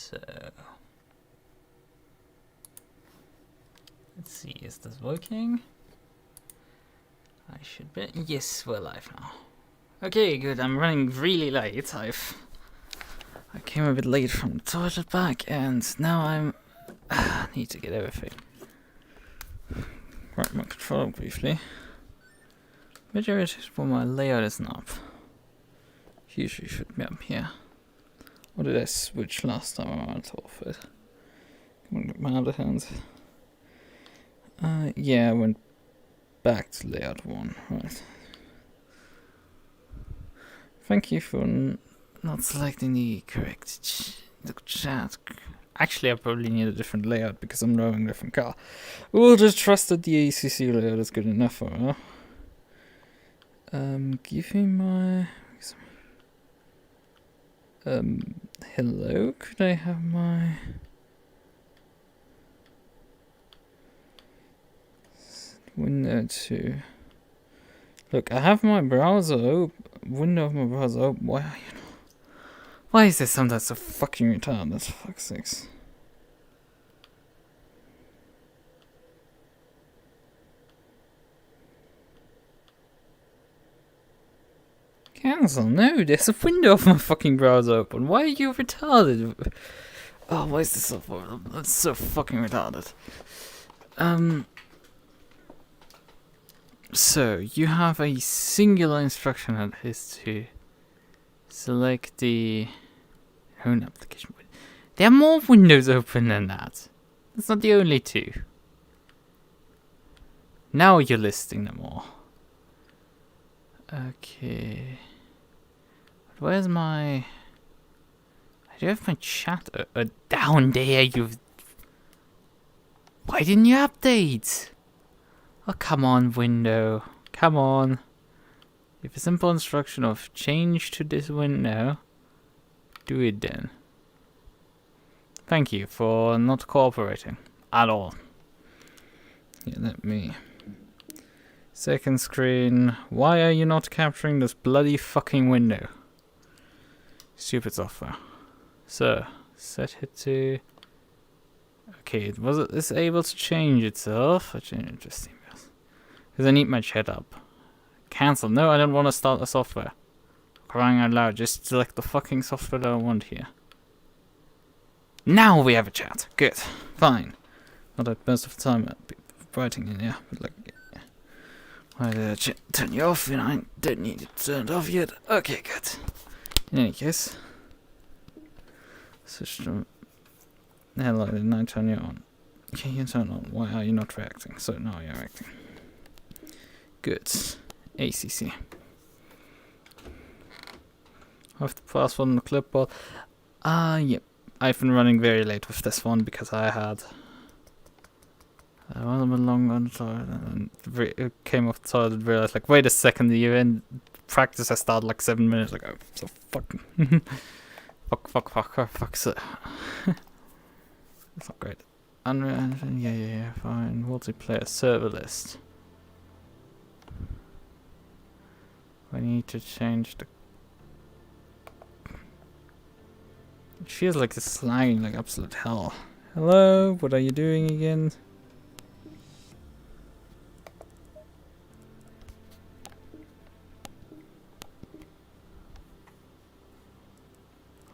So let's see, is this working? I should be. Yes, we're live now. Okay, good. I'm running really late. I came a bit late from the toilet back, and now I'm need to get everything. Right, my controller briefly. Majority for my layout isn't up. Usually should be up here. Or did I switch last time I went off it? Come on, get my other hand. Yeah, I went back to layout 1. Right. Thank you for not selecting the correct chat. Actually, I probably need a different layout because I'm driving a different car. We'll just trust that the ACC layout is good enough for her. Give me my... hello? Could I have my... window to... Look, I have my browser open. Window of my browser open. Why is this sometimes so fucking retarded? For fuck's sakes. Cancel? No, there's a window of my fucking browser open. Why are you retarded? Oh, why is this so that's so fucking retarded? So, you have a singular instruction that is to select the own application. There are more windows open than that. That's not the only two. Now you're listing them all. Okay. Where's my... I do have my chat down there, you... Why didn't you update? Oh, come on, window. Come on. If a simple instruction of change to this window, do it then. Thank you for not cooperating at all. Yeah, let me... Second screen. Why are you not capturing this bloody fucking window? Stupid software. So, set it to... Okay, is able to change itself? Interesting. Because I need my chat up. Cancel. No, I don't want to start a software. Crying out loud. Just select the fucking software that I want here. Now we have a chat. Good. Fine. Not that most of the time I'd be writing in here. But like, yeah. Why did I turn you off? And I don't need it turned off yet. Okay, good. In any case. Switch to... Hello, didn't I turn you on? Okay, you turn on. Why are you not reacting? So now you're reacting. Good. ACC. I have the password on the clipboard. Yep. I've been running very late with this one because I had a long on the toilet and it came off the toilet and realized, like, wait a second, the event practice I started like 7 minutes ago. So fucking fuck. So that's not great. Yeah, fine. Multiplayer server list. I need to change the... It feels like it's lagging like absolute hell. Hello, what are you doing again?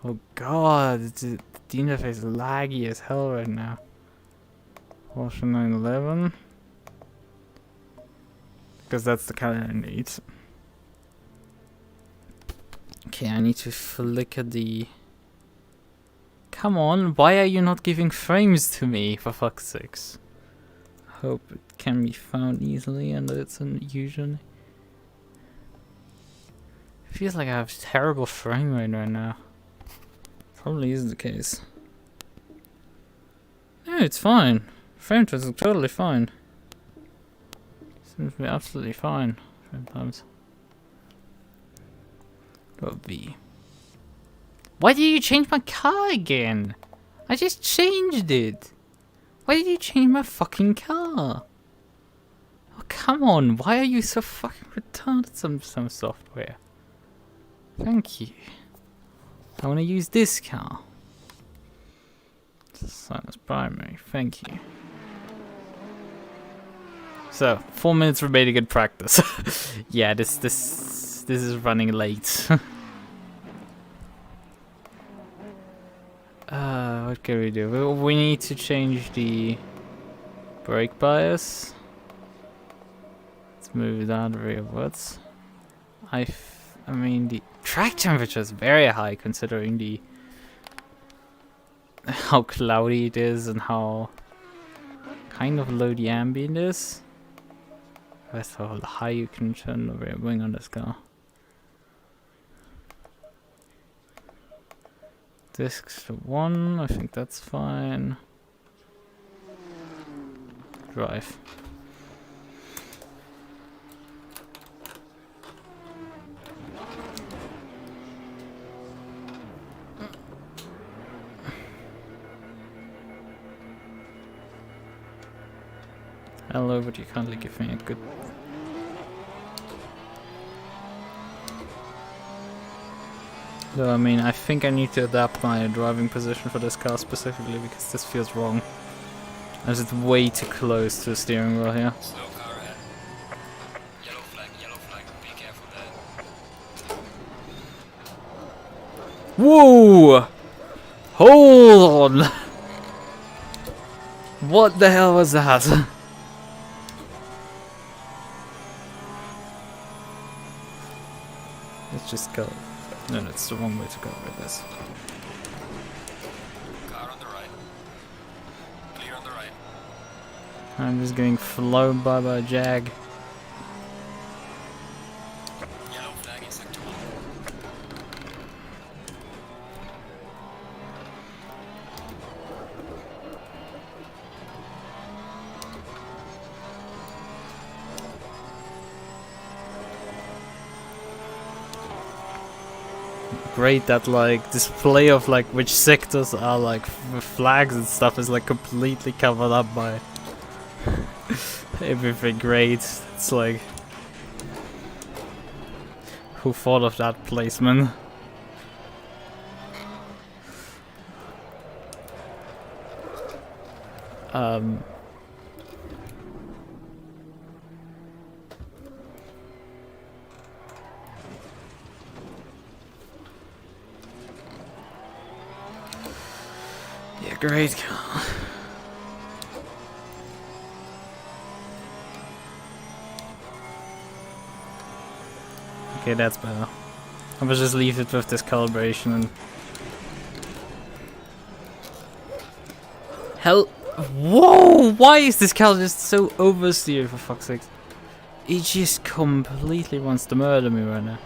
Oh god, the interface is laggy as hell right now. Porsche 911. Because that's the color I need. Okay, I need to flicker the... Come on, why are you not giving frames to me, for fuck's sakes? I hope it can be found easily and that it's unusual. It feels like I have terrible frame rate right now. Probably is the case. No, it's fine. Frame times are totally fine. Seems to be absolutely fine. Frame times. V. Why did you change my car again? I just changed it. Why did you change my fucking car? Oh, come on. Why are you so fucking retarded? Some software. Thank you. I want to use this car. Sinus primary, thank you. So, 4 minutes remaining good practice. Yeah, this is running late. What can we do? We need to change the brake bias. Let's move that rearwards. I mean, the track temperature is very high considering the how cloudy it is and how kind of low the ambient is. That's how high you can turn the rear wing on this car. Discs to 1, I think that's fine. Drive. Hello, but you can't give me a good... Though, I mean, I think I need to adapt my driving position for this car specifically because this feels wrong. As it's way too close to the steering wheel here. Slow car ahead. Yellow flag, be careful there. Whoa! Hold on! What the hell was that? Let's just go. No, that's the wrong way to go with this. Car on the right. Clear on the right. I'm just getting flown by a Jag. Yellow flag in sector 1. Great that like display of like which sectors are like flags and stuff is like completely covered up by everything. Great. It's like, who thought of that placement? Yeah, great. Okay, that's better. I will just leave it with this calibration and... Hell... Whoa! Why is this car just so oversteered, for fuck's sake? It just completely wants to murder me right now.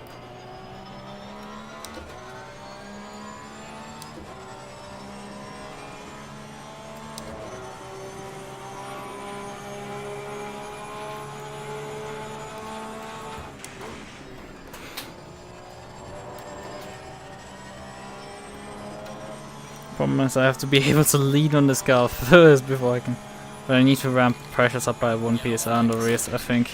Problem is I have to be able to lean on this car first before I can... But I need to ramp pressures up by 1 psi on the rears, I think.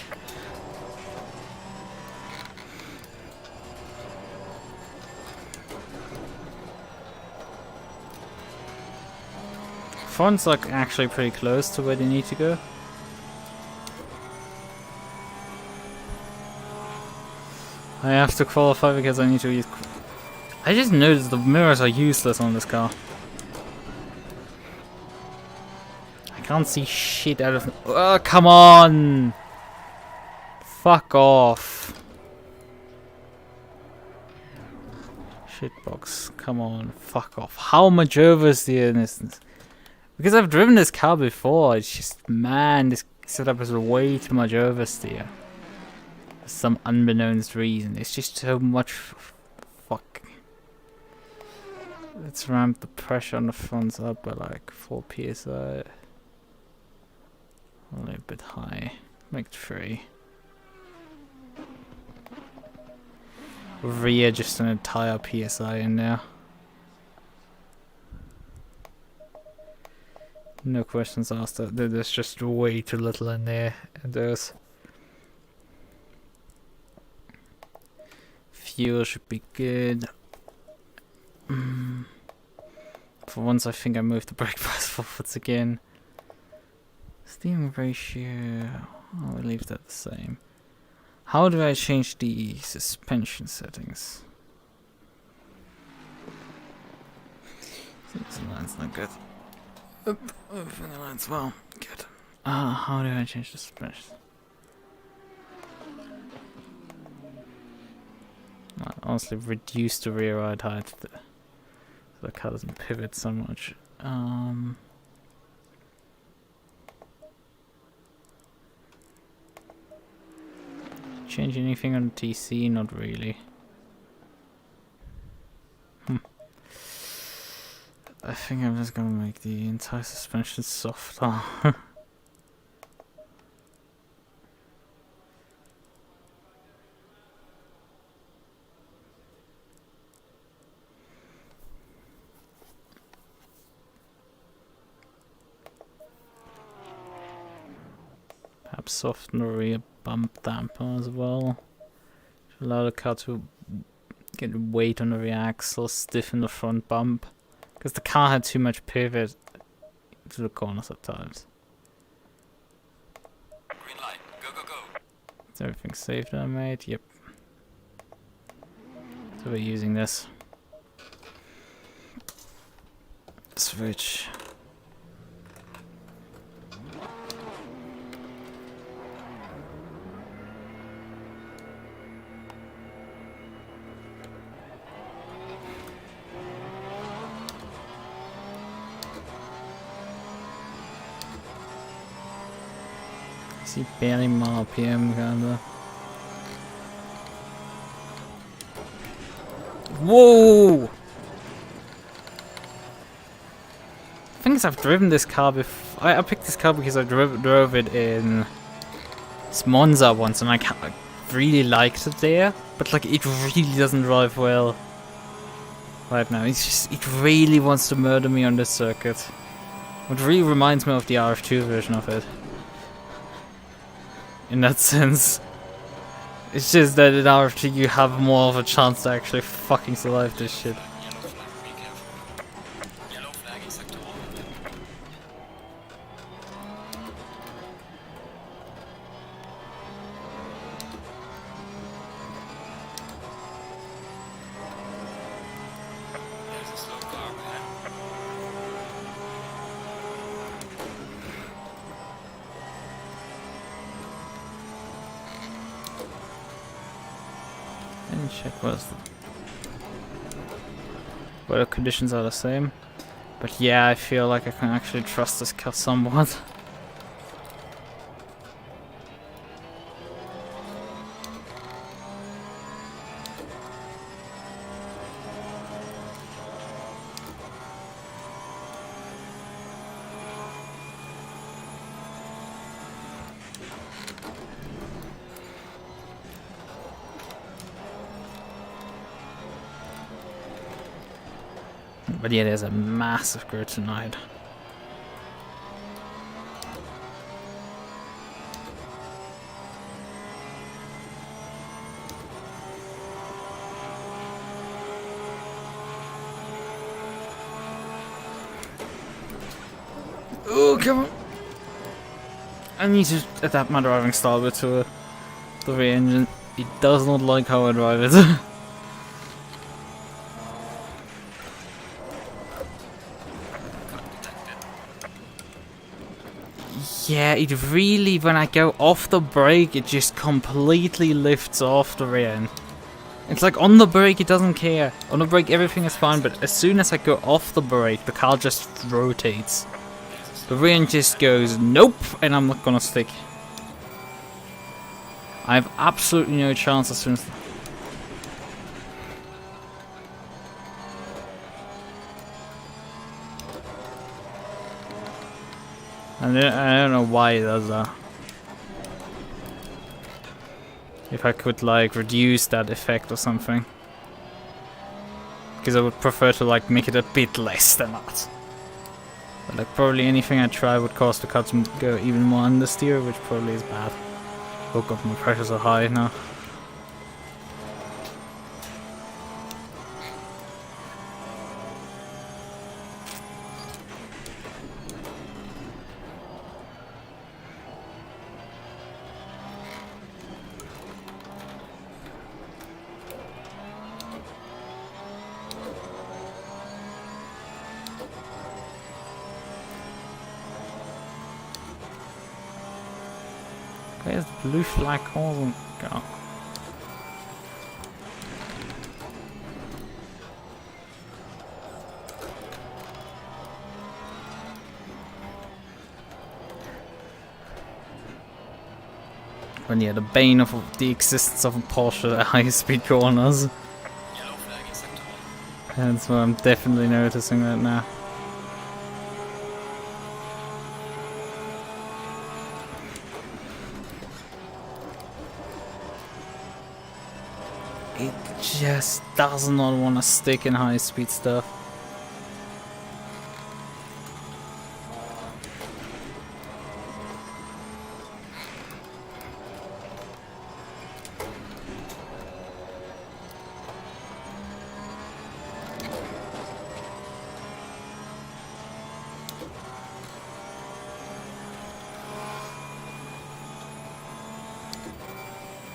Fronts are actually pretty close to where they need to go. I have to qualify because I need to use... I just noticed the mirrors are useless on this car. I can't see shit out of... Oh, come on! Fuck off. Shitbox, come on, fuck off. How much oversteer is this? Because I've driven this car before, it's just, man, this setup is way too much oversteer. For some unbeknownst reason. It's just so much... Fuck. Let's ramp the pressure on the fronts up by like 4 psi. Only a bit high. Make 3. Rear just an entire psi in there. No questions asked. There's just way too little in there. And there's... Fuel should be good. For once I think I moved the brake pads forwards again. Steering ratio, I'll leave that the same. How do I change the suspension settings? This line's not good. Everything aligns well. Good. How do I change the suspension? I'll honestly reduce the rear ride height so the car doesn't pivot so much. Change anything on TC? Not really. I think I'm just gonna make the entire suspension softer. Perhaps soften the rear bump damper as well. To allow the car to get weight on the rear axle, stiffen the front bump. Because the car had too much pivot to the corners at times. Green light. Go, go, go. Is everything safe that I made? Yep. So we're using this. Switch. See barely more RPM kinda. Whoa! The thing is, I've driven this car before. I picked this car because I drove it in Monza once, and I really liked it there. But like, it really doesn't drive well right now. It's just, it really wants to murder me on this circuit. It really reminds me of the RF2 version of it. In that sense. It's just that in RF2 you have more of a chance to actually fucking survive this shit. Yellow flag, be careful. Yellow flag in sector 1. There's a slow car behind. And check weather conditions are the same. But yeah, I feel like I can actually trust this car somewhat. But yeah, there's a massive grid tonight. Oh, come on! I need to adapt my driving style a bit to the rear engine. It does not like how I drive it. Yeah, it really, when I go off the brake, it just completely lifts off the rear end. It's like on the brake, it doesn't care. On the brake, everything is fine, but as soon as I go off the brake, the car just rotates. The rear end just goes, nope, and I'm not gonna stick. I have absolutely no chance as soon as... I don't know why it does that. If I could like reduce that effect or something. Because I would prefer to like make it a bit less than that. But like probably anything I try would cause the car to go even more understeer, which probably is bad. Oh god, my pressures are high now. Where's the blue flag causing? Go. When yeah, the bane of the existence of a Porsche at high-speed corners. Yellow flag acceptable. That's what I'm definitely noticing right now. It just does not want to stick in high-speed stuff.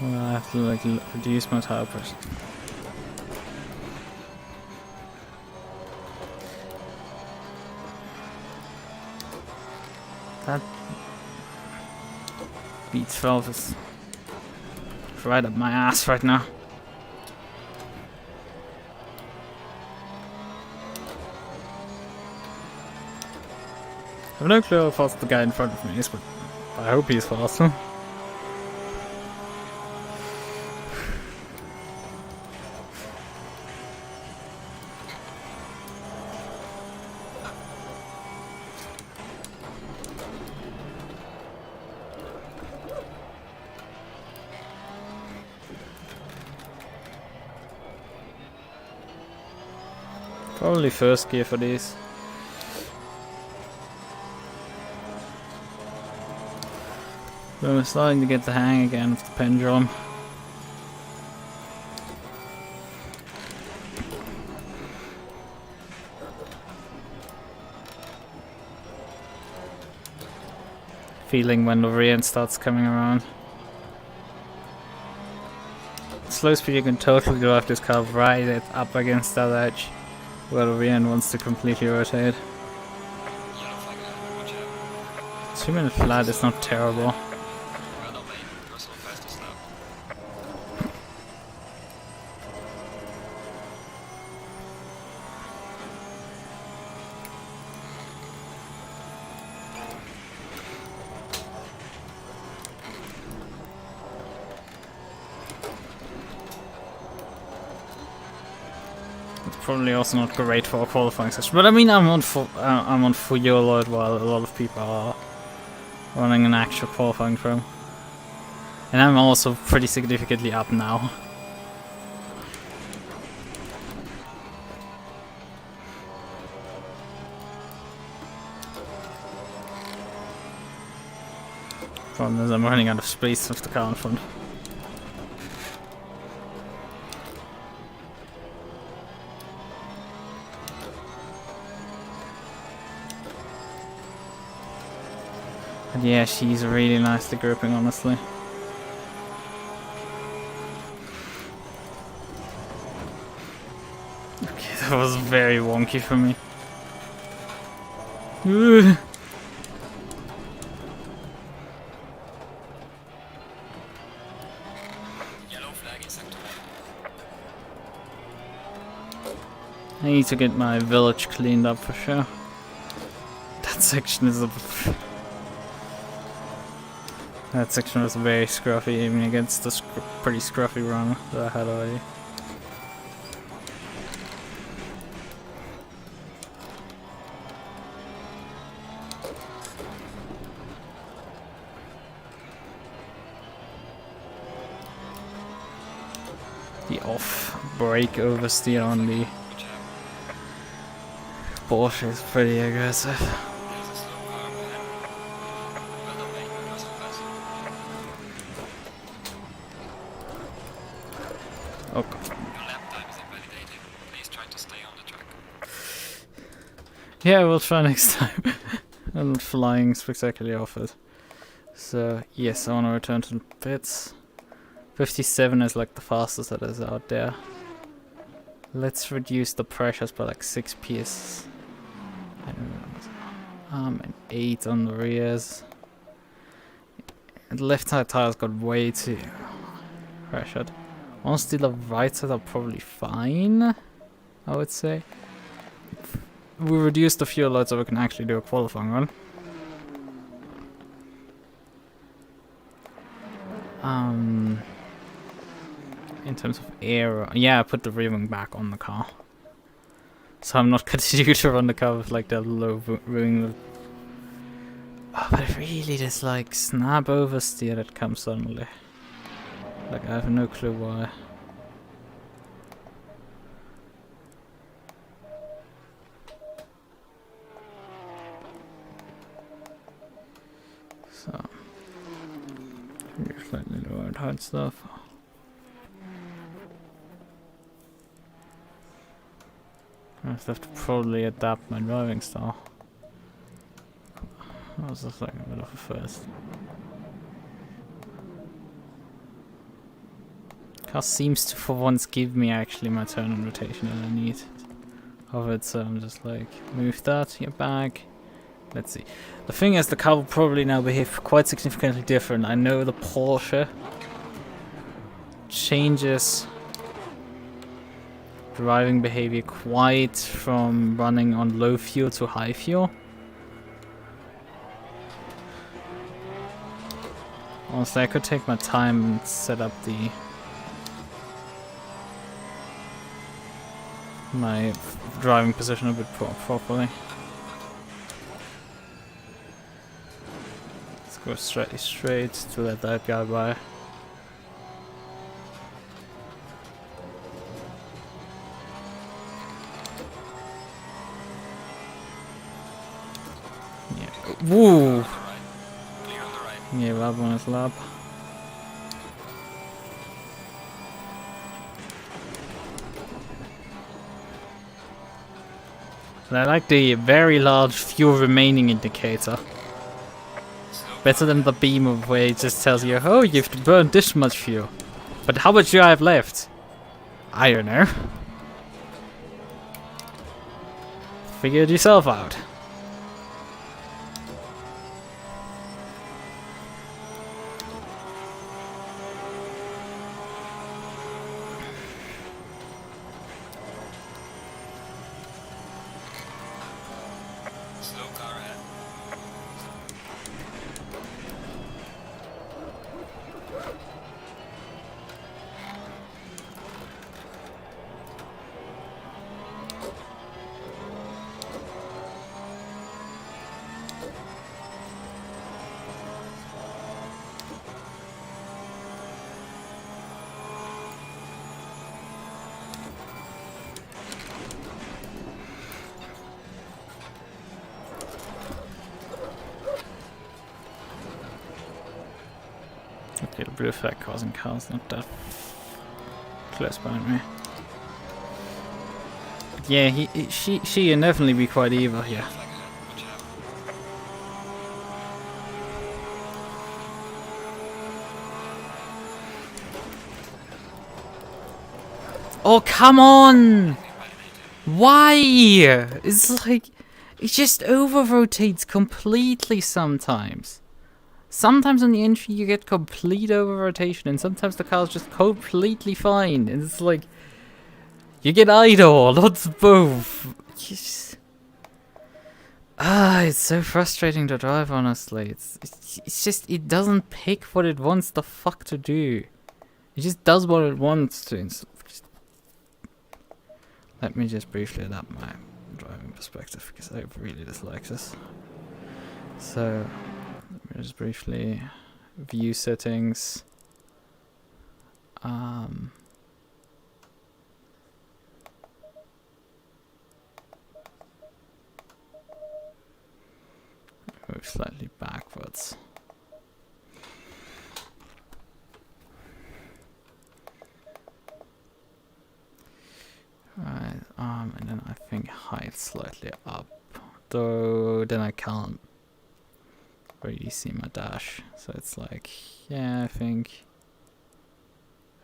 Well, I have to like reduce my tire pressure. That beats 12 is right up my ass right now. I have no clue how fast the guy in front of me is, but I hope he's faster. Probably first gear for these. But we're starting to get the hang again of the pendulum. Feeling when the rear end starts coming around. Slow speed, you can totally drive this car right up against that edge where the rear end wants to completely rotate. Yellow flag watch out. 2 minute flat is not terrible. Well done, mate. You're so fastest now. It's probably also not great for a qualifying session, but I mean I'm on full alert while a lot of people are running an actual qualifying from, and I'm also pretty significantly up now. Problem is I'm running out of space with the car in front. But yeah, she's really nicely gripping, honestly. Okay, that was very wonky for me. Ugh. Yellow flag acceptable. I need to get my village cleaned up for sure. That section is a... That section was very scruffy, even against the pretty scruffy run that I had already. The off-brake oversteer on the Watch out. Porsche is pretty aggressive. There's a slow car up ahead. Well done, mate. You're so fast. Oh god. Your lap time is invalidated. Please try to stay on the track. Yeah, we'll try next time. I'm not flying spectacularly off it. So, yes, I want to return to the pits. 57 is like the fastest that is out there. Let's reduce the pressures by like 6 PS. I don't know. And 8 on the rears. the left side tires got way too pressured. Honestly, the right side are probably fine, I would say. We reduced the fuel load so we can actually do a qualifying run. In terms of air, yeah, I put the rear wing back on the car. So I'm not continue to run the car with like that low wing. Oh, but it really just like snap oversteer that comes suddenly. Like I have no clue why. So slightly lowered height stuff. I have to probably adapt my driving style. That was just like a bit of a first. Car seems to for once give me actually my turn and rotation that I need of it, so I'm just like, move that here back. Let's see. The thing is, the car will probably now behave quite significantly different. I know the Porsche changes driving behavior quite from running on low fuel to high fuel. Honestly, I could take my time and set up my driving position a bit properly. Let's go straight to let that guy by. Yeah. Woo! Clear on the right. Yeah, lap on his lap. And I like the very large fuel remaining indicator. Better than the beamer where it just tells you, oh, you've burned this much fuel. But how much do I have left? I don't know. Figure it yourself out. Slow car ahead. Okay, the blue effect causing cars not that close behind me. But yeah, she can definitely be quite evil here. Flag ahead. Watch out. Oh, come on! Why? It's like, it just over-rotates completely sometimes. Sometimes on the entry you get complete over-rotation, and sometimes the car's just completely fine. And it's like, you get either or, not both. It's so frustrating to drive, honestly. It's just, it doesn't pick what it wants the fuck to do. It just does what it wants to. Let me just briefly adapt my driving perspective, because I really dislike this. So, let me just briefly view settings. Move slightly backwards. Right, and then I think height slightly up, though then I can't really see my dash, so it's like, yeah, I think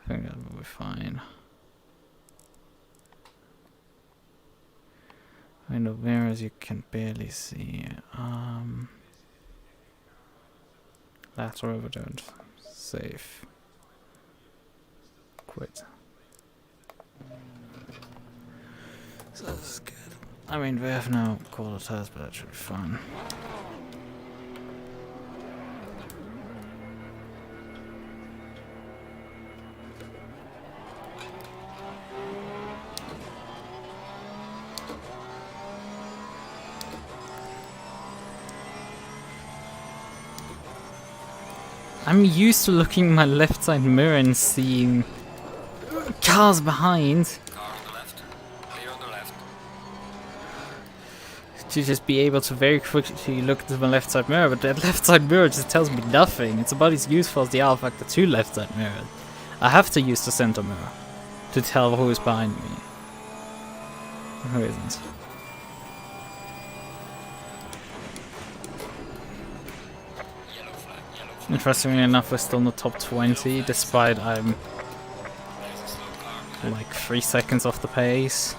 that will be fine. I know whereas you can barely see. That rover don't. Save. Quit. So this is good. I mean, we have no qualitas, but that should be fine. I'm used to looking in my left side mirror and seeing cars behind. Car on the left. Clear on the left. To just be able to very quickly look into my left side mirror, but that left side mirror just tells me nothing. It's about as useful as the Alpha Factor 2 left side mirror. I have to use the center mirror to tell who is behind me and who isn't. Yellow flag, yellow flag. Interestingly enough, we're still in the top 20, despite I'm There's a slow car. like 3 seconds off the pace.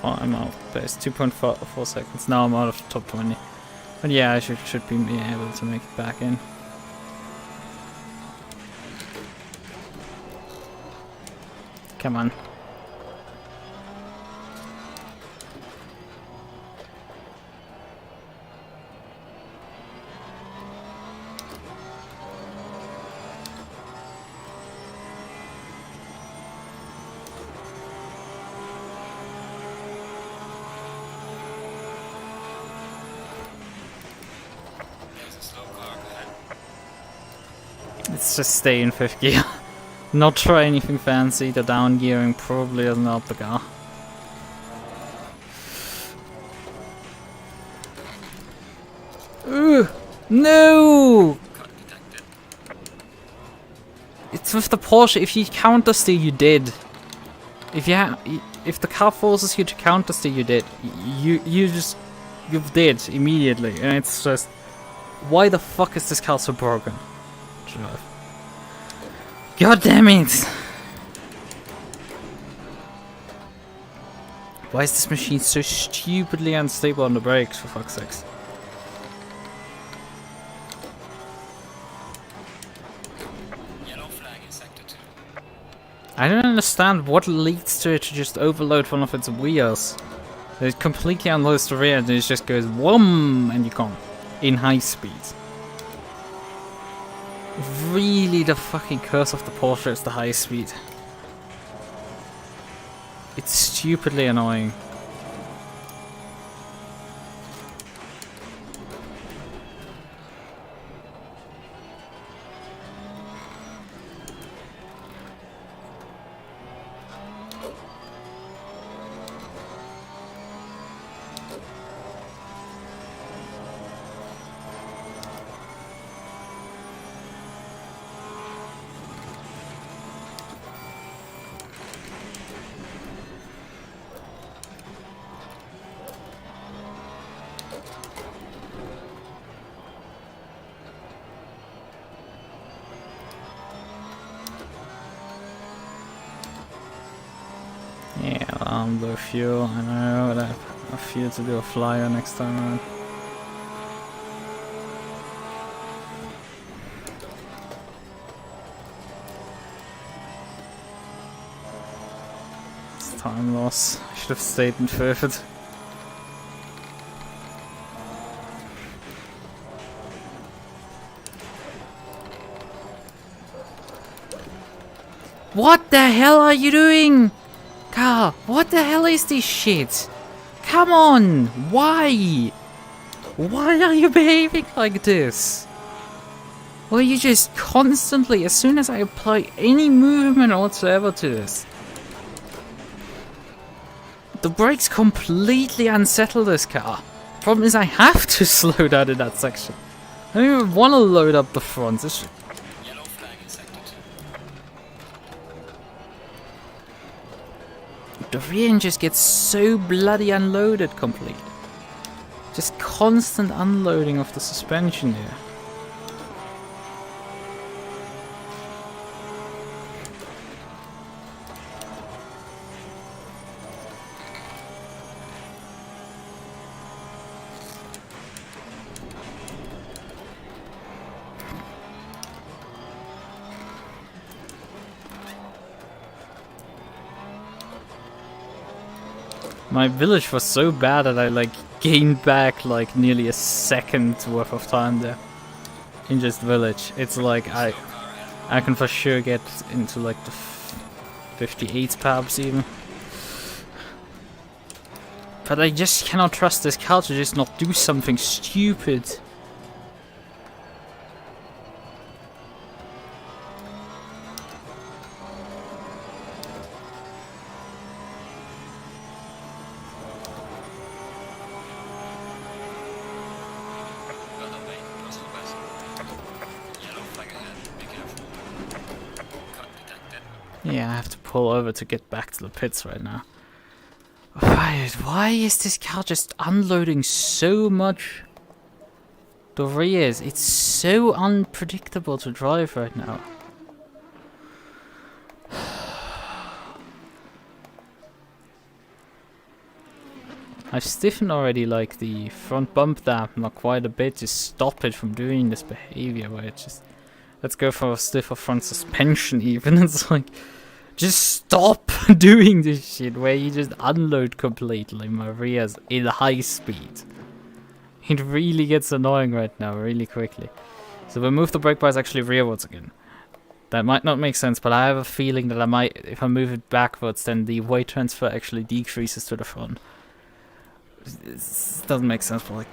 Oh, I'm out of pace. 2.4 seconds. Now I'm out of the top 20. But yeah, I should be able to make it back in. Come on. There's a slow car ahead. Let's just stay in 5th gear. Not try anything fancy. The down gearing probably doesn't help the car. Ooh, no! Cut detected. It's with the Porsche. If you counter steer, you did. If the car forces you to counter steer, you did. You did immediately, and it's just, why the fuck is this car so broken? Drive. God damn it! Why is this machine so stupidly unstable on the brakes, for fuck's sakes? Yellow flag in sector 2. I don't understand what leads to it to just overload one of its wheels. It completely unloads the rear and it just goes whom and you come in high speed. Really, the fucking curse of the Porsche is the high speed. It's stupidly annoying. Yeah, low fuel, I know, but I have a fuel to do a flyer next time around. It's time loss. I should have stayed in third. What the hell are you doing? Car, what the hell is this shit? Come on! Why? Why are you behaving like this? Or you just constantly, as soon as I apply any movement whatsoever to this, the brakes completely unsettle this car. Problem is I have to slow down in that section. I don't even want to load up the front. Yellow flag in sector 2. The rear end just gets so bloody unloaded complete. Just constant unloading of the suspension here. My village was so bad that I like gained back like nearly a second worth of time there in just village. It's like I can for sure get into like the 58s perhaps even. But I just cannot trust this car to just not do something stupid. Further way, cross Lukas. Yellow flag ahead, be careful. Cut detected. Yeah, I have to pull over to get back to the pits right now. Why is this car just unloading so much? The rears, it's so unpredictable to drive right now. I've stiffened already like the front bump dampener quite a bit to stop it from doing this behavior where it just... Let's go for a stiffer front suspension even. It's like... Just stop doing this shit where you just unload completely my rears in high speed. It really gets annoying right now, really quickly. So we'll move the brake bias actually rearwards again. That might not make sense, but I have a feeling that I might, if I move it backwards, then the weight transfer actually decreases to the front. This doesn't make sense, but like...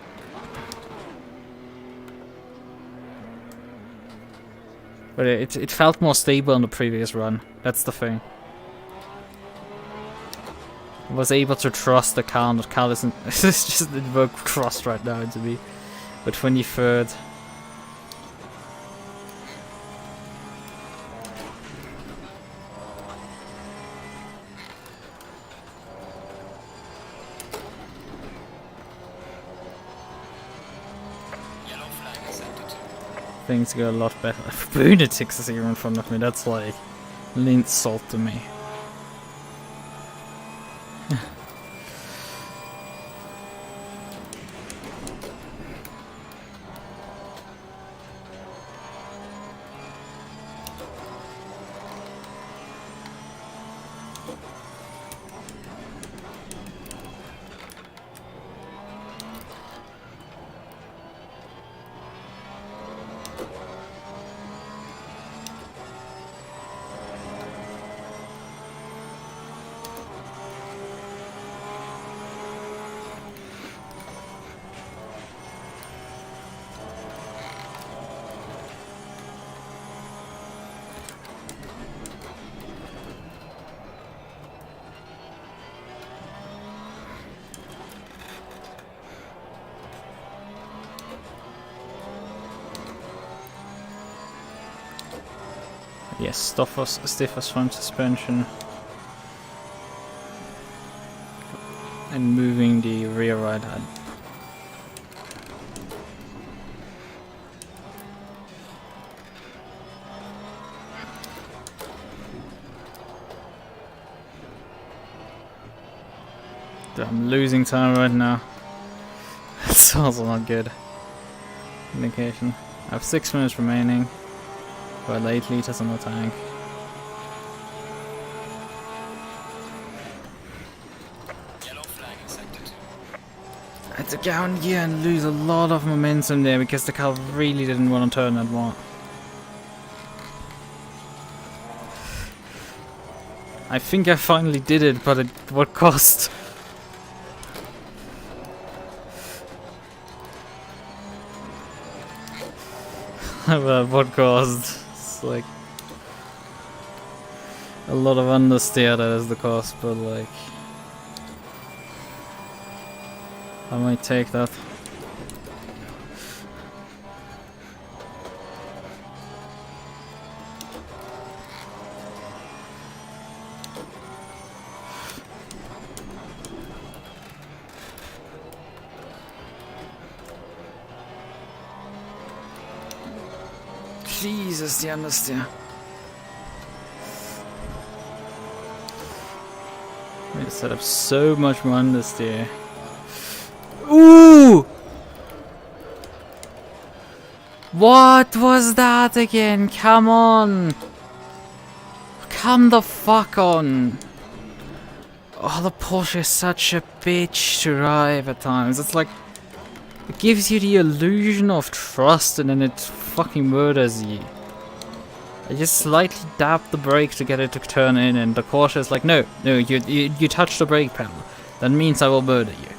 But it felt more stable on the previous run. That's the thing. I was able to trust the car, and the car isn't... It's just invoke trust right now into me. But 23rd. Yellow flag in sector 2. Things go a lot better. Lunatics is here in front of me, that's like an insult to me. Yes, stiffer front suspension. And moving the rear ride head. I'm losing time right now. That's also not good indication. I have 6 minutes remaining. About 8 liters on the tank. Yellow flag in sector 2. I had to go on gear and lose a lot of momentum there because the car really didn't want to turn that more. I think I finally did it, but at what cost? But podcast, it's like a lot of understeer that is the cost, but like I might take that. Jesus, the understeer. We set up so much more understeer. Ooh! What was that again? Come on! Come the fuck on! Oh, the Porsche is such a bitch to drive at times. It's like, it gives you the illusion of trust and then it fucking murders you. I just slightly dab the brake to get it to turn in and the Porsche is like, no, you touch the brake pedal. That means I will murder you.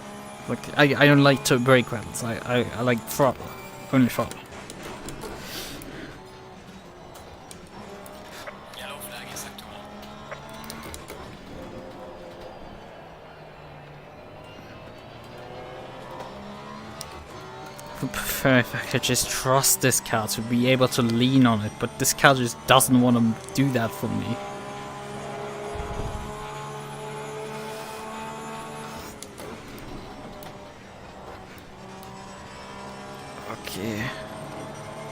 Like, I don't like to brake pedals. I like throttle. Only throttle. Yellow flag in sector 1. I would prefer if I could just trust this car to be able to lean on it, but this car just doesn't want to do that for me. Okay.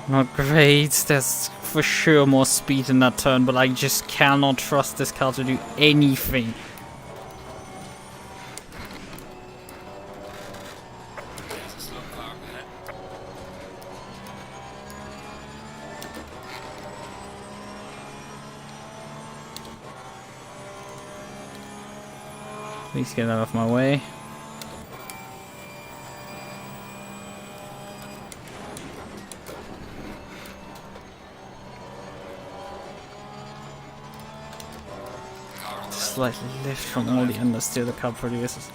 Not great, there's for sure more speed in that turn, but I just cannot trust this car to do anything. There's a slow car up ahead. Please get out of my way. Slightly lift from all the understeer the car produces.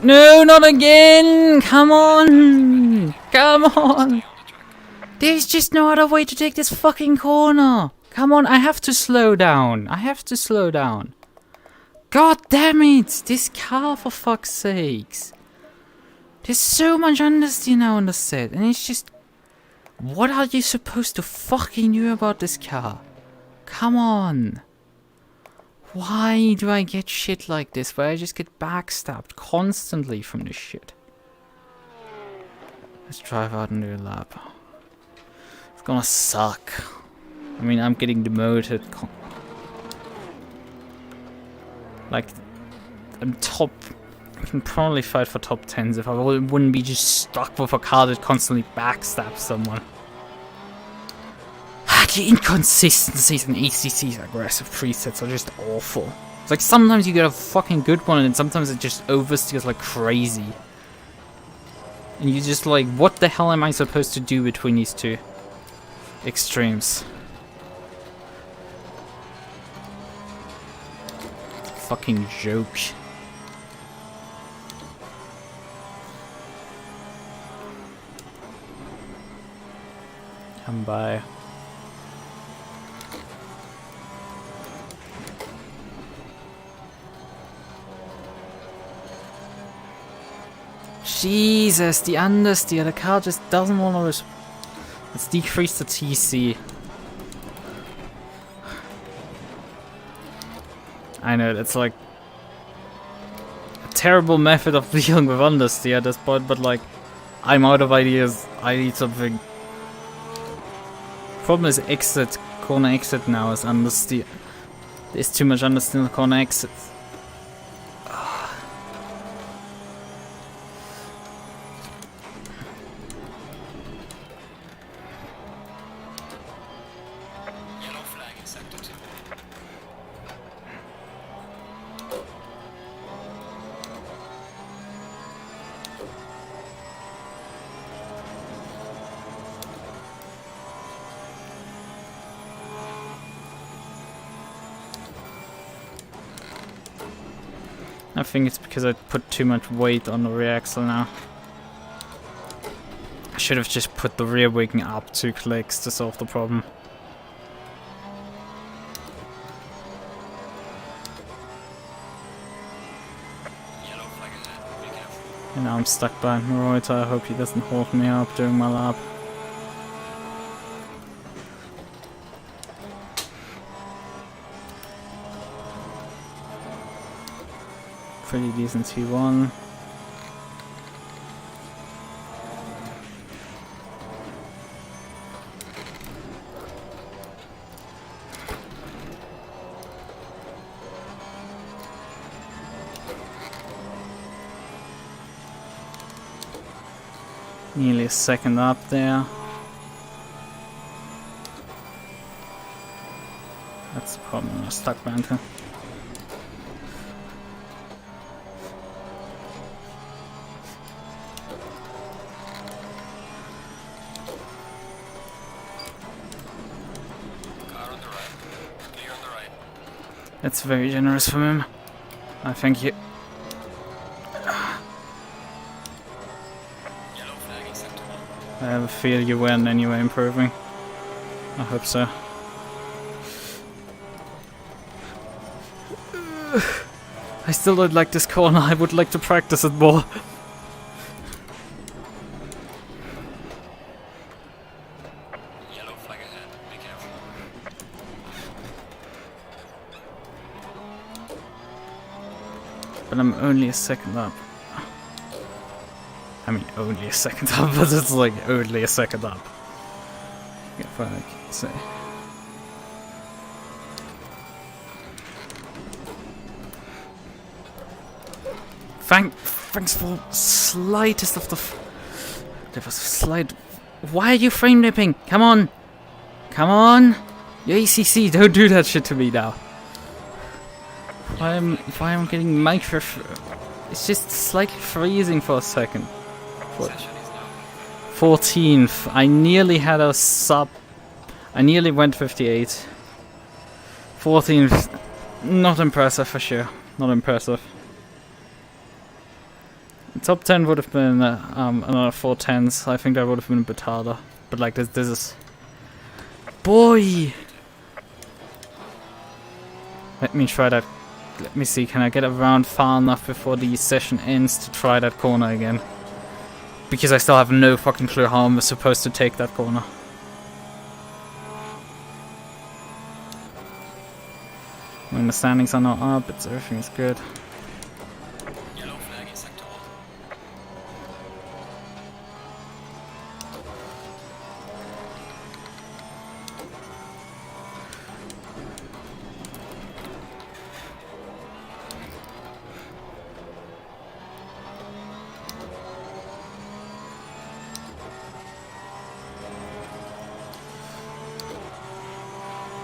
No, not again! Come on! Come on! There's just no other way to take this fucking corner! Come on, I have to slow down. I have to slow down. God damn it! This car, for fuck's sakes. There's so much understeer now on the set, and it's just... What are you supposed to fucking do about this car? Come on. Why do I get shit like this, where I just get backstabbed constantly from this shit? Let's drive out and do a lap. It's gonna suck. I mean, I'm getting demoted. Like, I'm top... I can probably fight for top 10s if I wouldn't be just stuck with a car that constantly backstabs someone. The inconsistencies in ACC's aggressive presets are just awful. It's like sometimes you get a fucking good one and sometimes it just oversteers like crazy. And you're just like, what the hell am I supposed to do between these two extremes? Fucking joke. Come by. Jesus, the understeer, the car just doesn't want to... Let's decrease the TC. I know, that's like... a terrible method of dealing with understeer at this point, but like... I'm out of ideas, I need something. Problem is exit, corner exit now is understeer. There's too much understeer in the corner exit. I think it's because I put too much weight on the rear axle now. I should have just put the rear wing up 2 clicks to solve the problem. Yellow flag ahead. Be careful. And now I'm stuck behind Marota. I hope he doesn't hold me up during my lap. Pretty decent T1. Nearly a second up there. That's the problem, I'm stuck behind him. Car on the right. Clear on the right. That's very generous from him. I thank you. Yellow flag in sector 1. I have a feel you win anyway, improving. I hope so. I still don't like this corner. I would like to practice it more. Yellow flag ahead. Be careful. But I'm only a second up. I mean, only a second up, but it's like only a second up. If I can say. Thanks for slightest of the. There was a slight. Why are you frame nipping? Come on, come on. Your ACC, don't do that shit to me now. Why am getting micro? It's just slightly freezing for a second. Session is now. 14th. I nearly had a sub. I nearly went 58. 14th. Not impressive for sure. Not impressive. Top 10 would have been another 4 10s. I think that would have been a bit harder. But like this is. Boy! Let me try that. Let me see, can I get around far enough before the session ends to try that corner again? Because I still have no fucking clue how I'm supposed to take that corner. When the standings are not up, everything is good. Yellow flag in sector 1.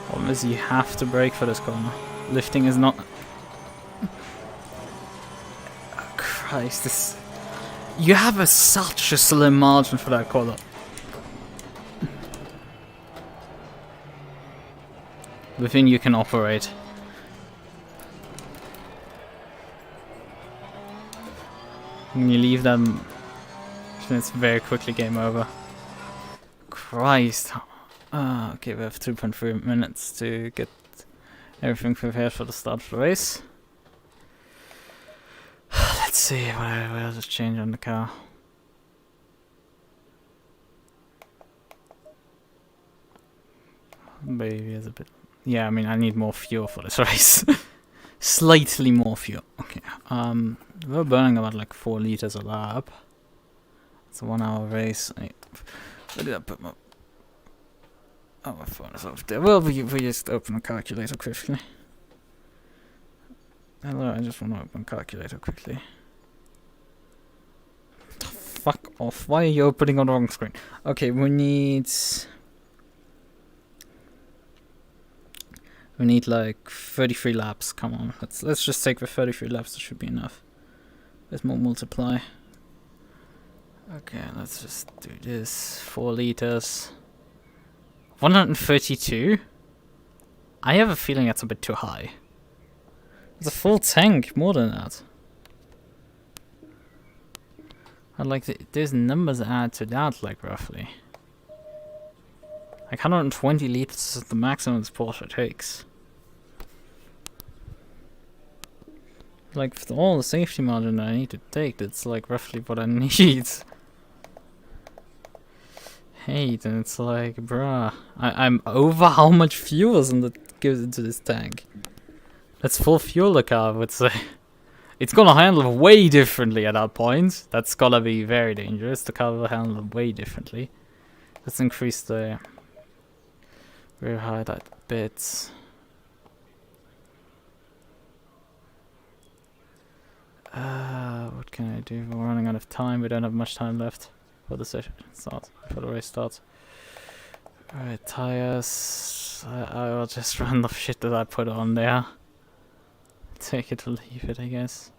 Problem is, you have to brake for this corner. Lifting is not. Oh, Christ, this. You have such a slim margin for that corner. Within you can operate. When you leave them, it's very quickly game over. Christ. Okay, we have 2.3 minutes to get everything prepared for the start of the race. Let's see what else is change on the car. Maybe it's a bit. Yeah, I mean, I need more fuel for this race. Slightly more fuel. Okay. We're burning about like 4 liters a lap. It's a 1 hour race. Where did I put my. Oh, my phone is off there. Well, we just open a calculator quickly. Hello, I just want to open a calculator quickly. Fuck off. Why are you opening on the wrong screen? Okay, we need like 33 laps. Come on. Let's just take the 33 laps. That should be enough. There's more multiply. Okay, let's just do this. 4 liters. 132? I have a feeling that's a bit too high. It's a full tank, more than that. And like, there's numbers add to that, like, roughly. Like, 120 liters is the maximum this Porsche takes. Like, for all the safety margin I need to take, that's like roughly what I need. Hey, then it's like, bruh, I'm over how much fuel goes into this tank. That's full fuel, the car would say. It's gonna handle way differently at that point. That's gonna be very dangerous. The car will handle it way differently. Let's increase the rear height a bit. What can I do? We're running out of time. We don't have much time left for the session starts. For the race starts. Alright, tires. I will just run the shit that I put on there. Take it or leave it, I guess.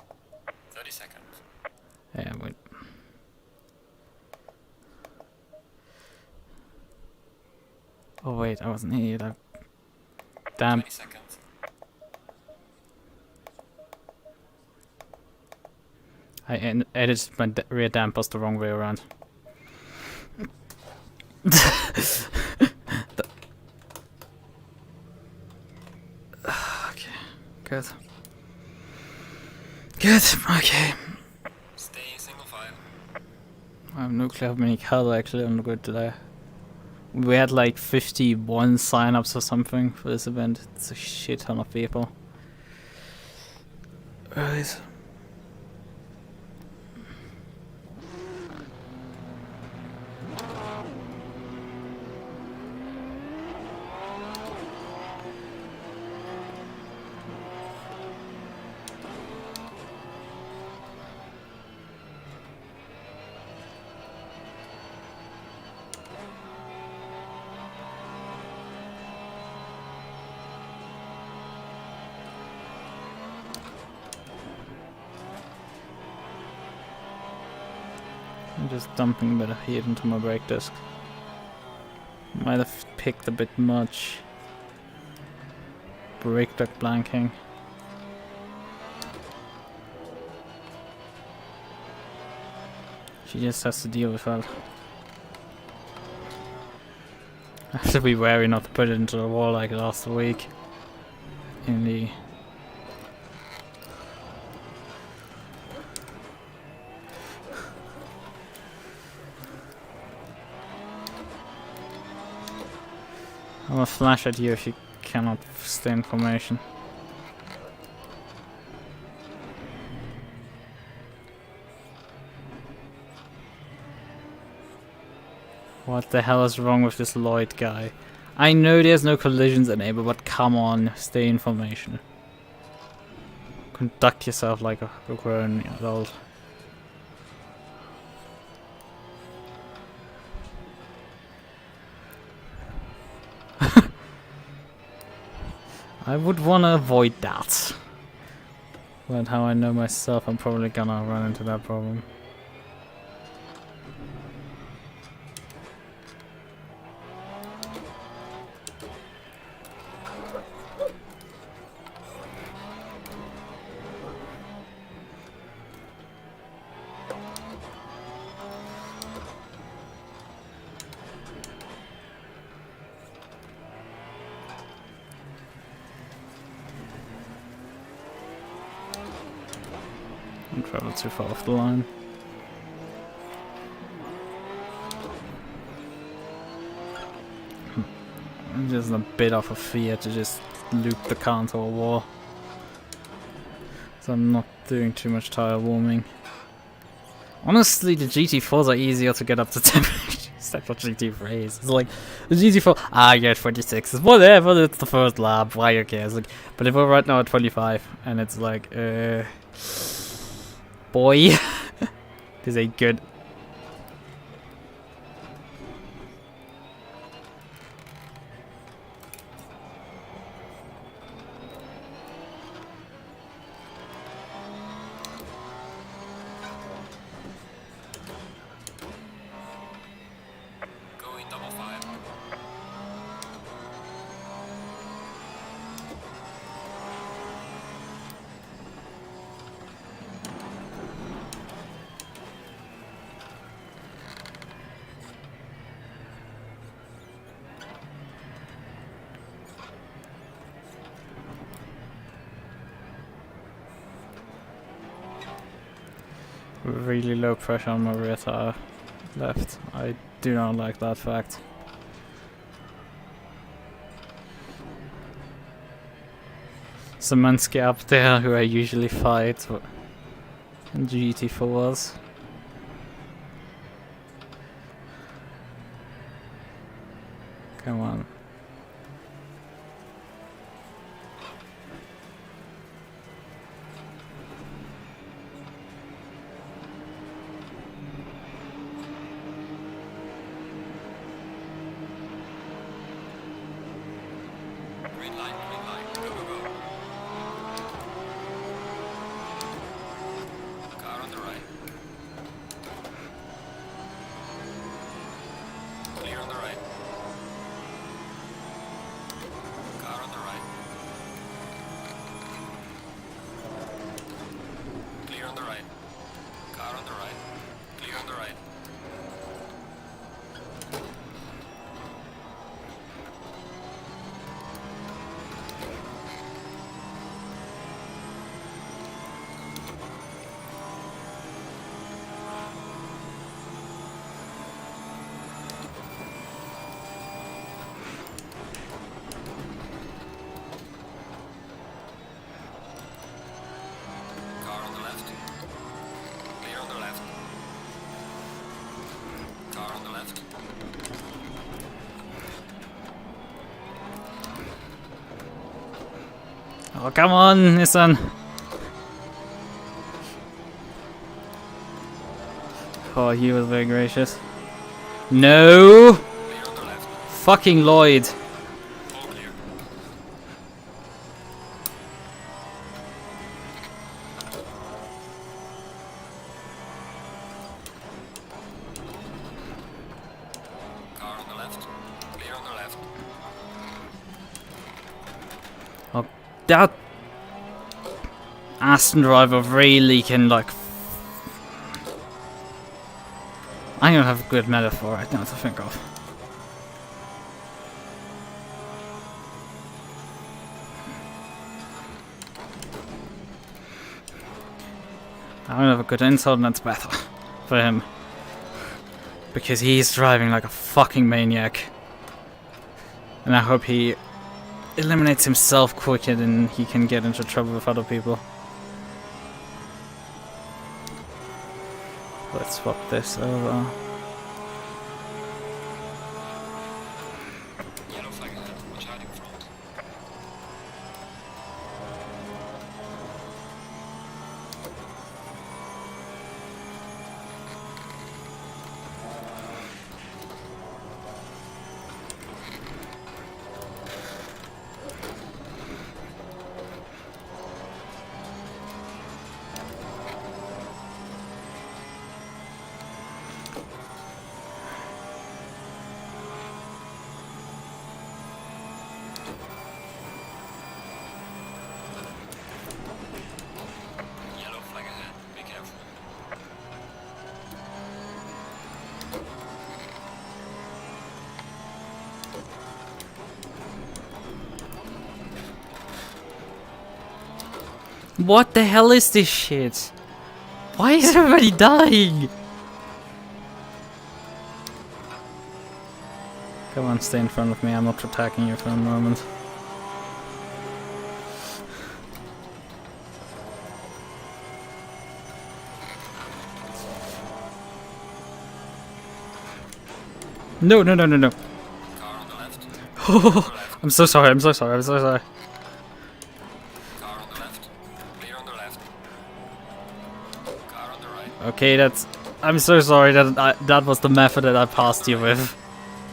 30 seconds. Yeah, wait. Oh wait, I wasn't here yet. Damn. 20 seconds. I edited my rear dampers the wrong way around. Okay, good. Good, okay. Stay in single file. I have no clue how many cars actually on the grid today. We had like 51 signups or something for this event. It's a shit ton of people. Right. I'm just dumping a bit of heat into my brake disc. Might have picked a bit much. Brake duct blanking. She just has to deal with that. I have to be wary not to put it into the wall like last week. In the... I'm gonna flash at you if you cannot stay in formation. What the hell is wrong with this Lloyd guy? I know there's no collisions enabled, but come on, stay in formation. Conduct yourself like a grown adult. I would want to avoid that. But how I know myself, I'm probably gonna run into that problem. I'm traveling too far off the line. I'm just a bit off of fear to just loop the car into a wall. So I'm not doing too much tire warming. Honestly, the GT4s are easier to get up to temperature except for GT3s. It's like, the GT4, yeah, 26 is whatever, it's the first lap, why you care? Like, but if we're right now at 25, and it's like, boy, this ain't good. Going double file. really low pressure on my rear tire left. I do not like that fact. Szymanski up there, who I usually fight in GT4s. Come on. Green light, go, go, go. Car on the right. Clear on the right. Car on the right. Clear on the right. Car on the right. Clear on the right. Car on the left. Clear on the left. Car on the left. Oh, come on, Nissan. Oh, he was very gracious. No! Clear on the left. Fucking Lloyd. All clear. Car on the left. Clear on the left. Oh, that Aston driver really can, like... I don't have a good metaphor right now to think of. I don't have a good insult, and that's better for him. Because he's driving like a fucking maniac. And I hope he eliminates himself quicker than he can get into trouble with other people. Let's swap this over. Yellow flag ahead. Watch out in front. Yellow flag ahead. Be careful. What the hell is this shit? Why is everybody dying? Come on, stay in front of me. I'm not attacking you for a moment. No, no, no, no, no. Car on the left. Oh, I'm so sorry, I'm so sorry, I'm so sorry. Car on the left. Clear on the left. Car on the right. Okay, that's... I'm so sorry that that was the method that I passed you with.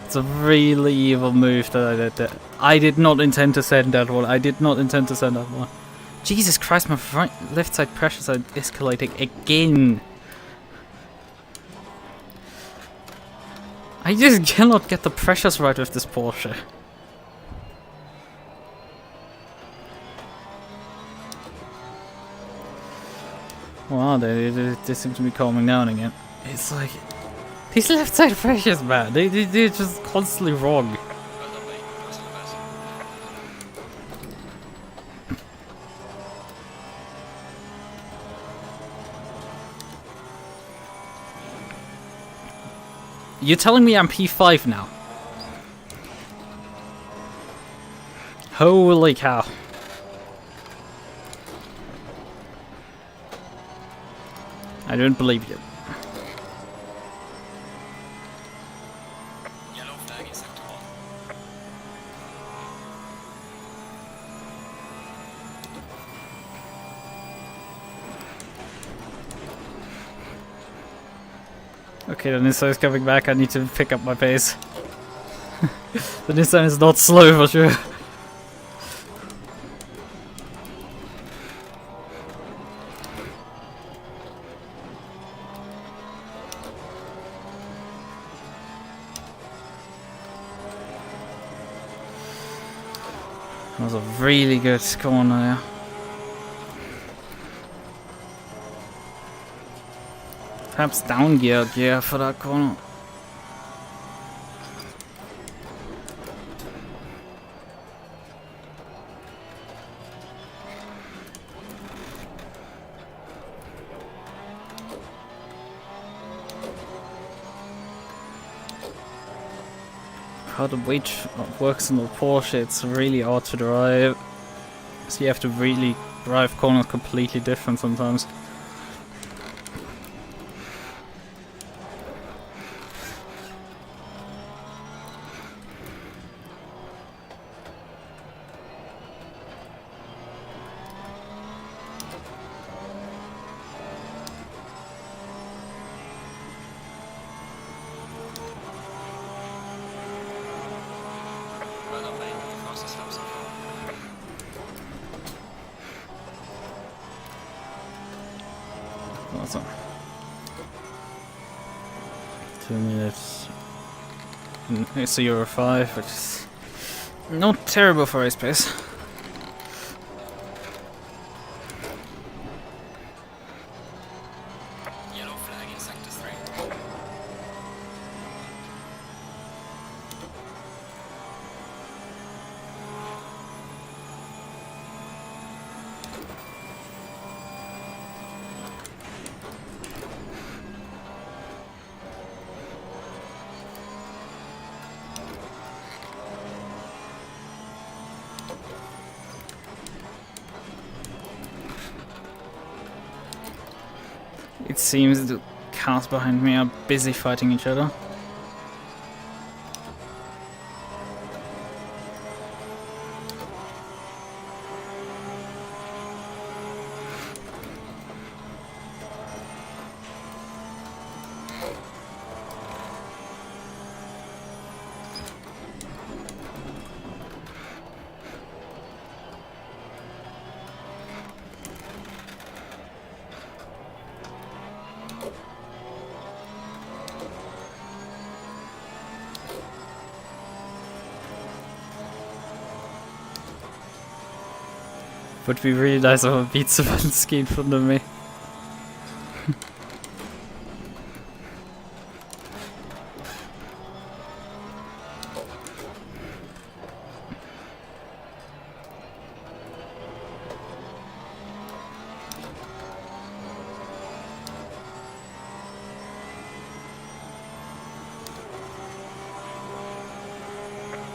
It's a really evil move that I did there. I did not intend to send that one. I did not intend to send that one. Jesus Christ, my left side pressures are escalating again. I just cannot get the pressures right with this Porsche. Wow, they seem to be calming down again. It's like... These left side pressures, man, they're just constantly wrong. Well done, mate. First and best. You're telling me I'm P5 now? Holy cow. I don't believe you. Yellow flag in sector 1. Okay, the Nissan is coming back. I need to pick up my pace. The Nissan is not slow for sure. That was a really good corner there. Perhaps down gear for that corner. How the weight works in the Porsche, it's really hard to drive. So you have to really drive corners completely different sometimes. Awesome. 2 minutes. It's a Euro 5, which is not terrible for race pace. Yellow flag in sector 3. It seems the cars behind me are busy fighting each other. Would be really nice if I beat Szymanski in front of me.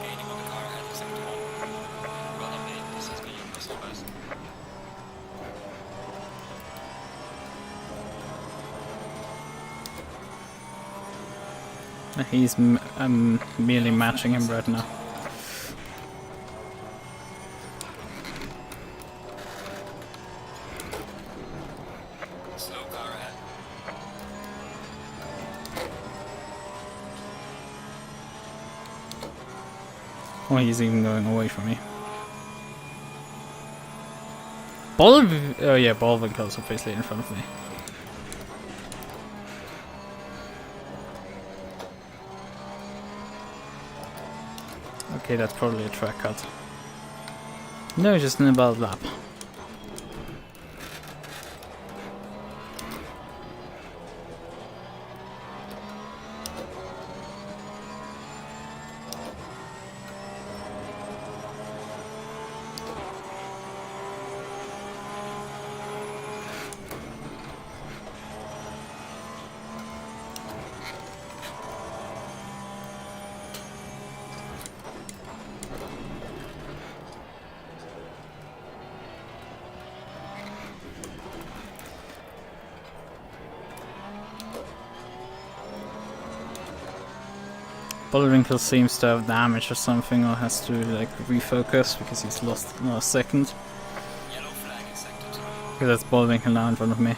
Gaining on the car ahead in sector 1. Well done, mate. This has been your personal best. He's merely matching him right now. Slow car ahead. Oh, he's even going away from me. Oh yeah, Baldwin-Co's obviously in front of me. Okay, that's probably a track cut. No, just an about lap. Bullwinkle seems to have damage or something, or has to like refocus because he's lost another second. Yellow flag in sector 2. Because that's Bullwinkle now in front of me.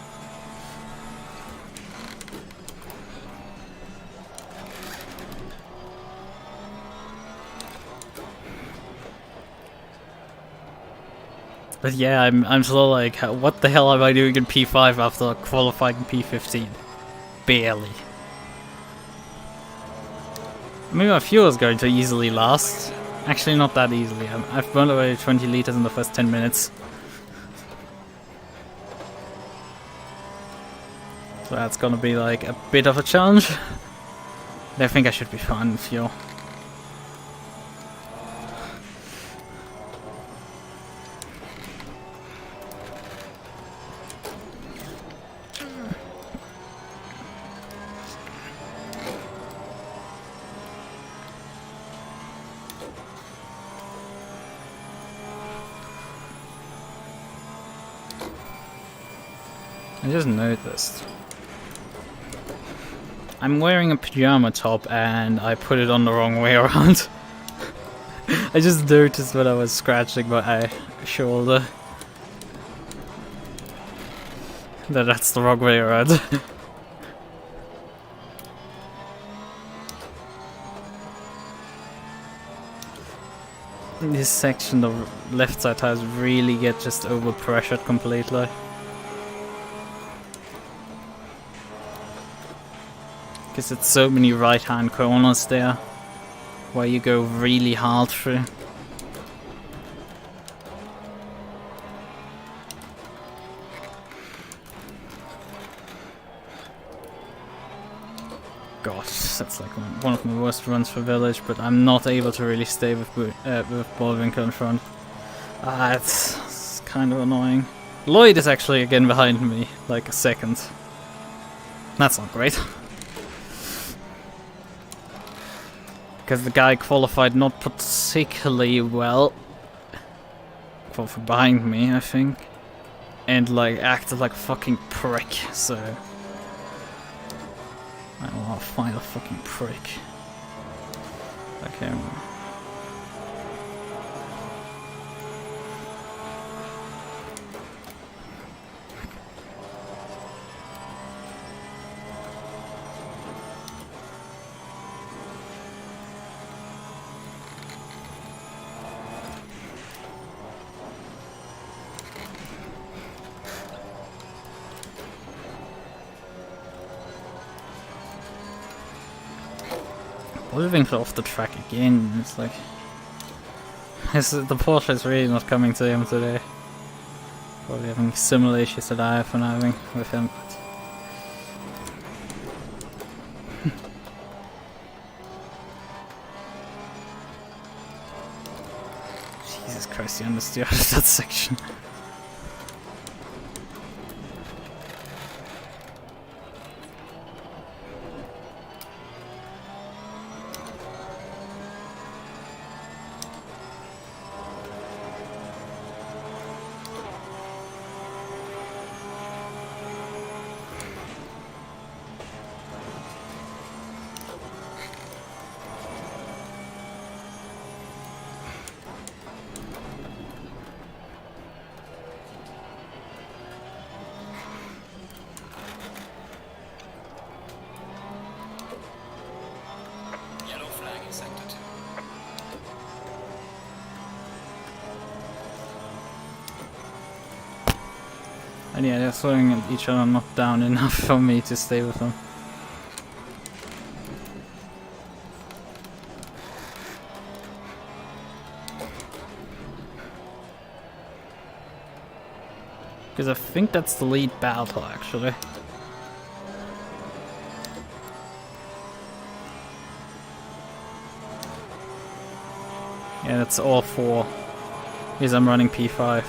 But yeah, I'm still like, what the hell am I doing in P5 after qualifying in P15? Barely. Maybe my fuel is going to easily last. Actually, not that easily. I've burned away 20 liters in the first 10 minutes. So that's gonna be like a bit of a challenge. But I think I should be fine with fuel. I just noticed. I'm wearing a pajama top and I put it on the wrong way around. I just noticed when I was scratching my shoulder that that's the wrong way around. In this section, the left side tires really get just over pressured completely. Because it's so many right hand corners there where you go really hard through. Gosh, that's like one of my worst runs for Village, but I'm not able to really stay with Bullwinkle in front. It's kind of annoying. Lloyd is actually again behind me, like a second. That's not great. Because the guy qualified not particularly well for behind me, I think, and like acted like a fucking prick. So I don't want to find a fucking prick. Okay. Bullwinkle off the track again. It's like the Porsche is really not coming to him today. Probably having similar issues that I have been having with him. Jesus Christ, he understood that section. And yeah, they're slowing each other not down enough for me to stay with them. Because I think that's the lead battle, actually. Yeah, that's all four. Because I'm running P5.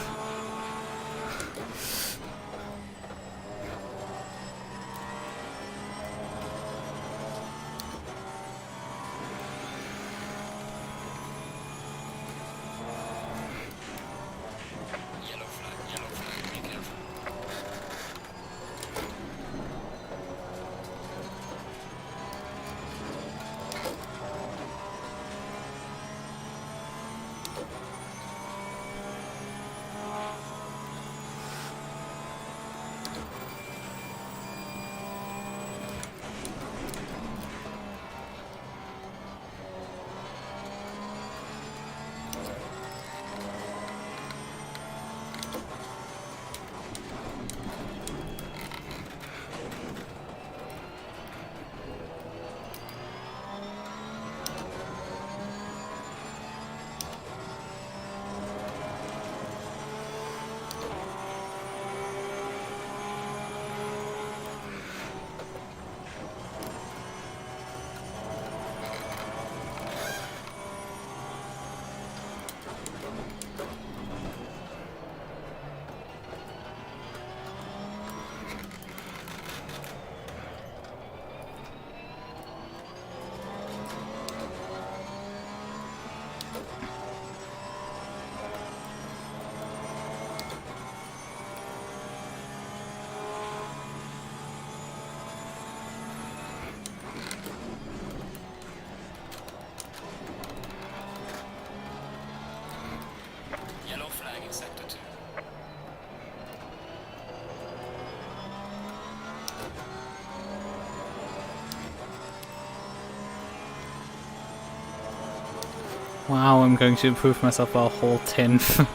Wow, I'm going to improve myself by a whole 10th. Well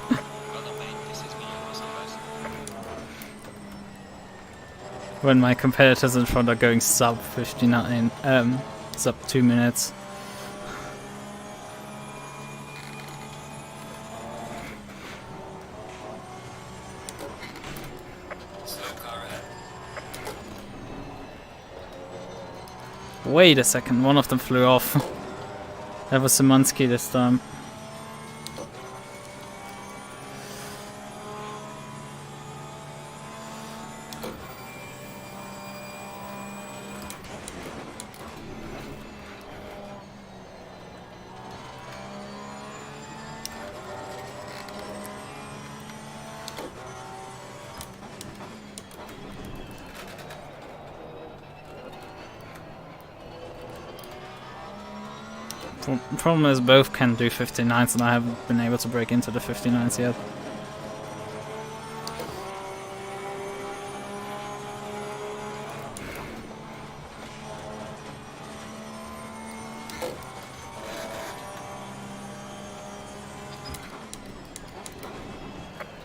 done, mate. This is me, muscle guys. When my competitors in front are going sub 59, sub 2 minutes. Slow car ahead. Wait a second, one of them flew off. That was Szymanski this time. Problem is both can do 59s and I haven't been able to break into the 59s yet.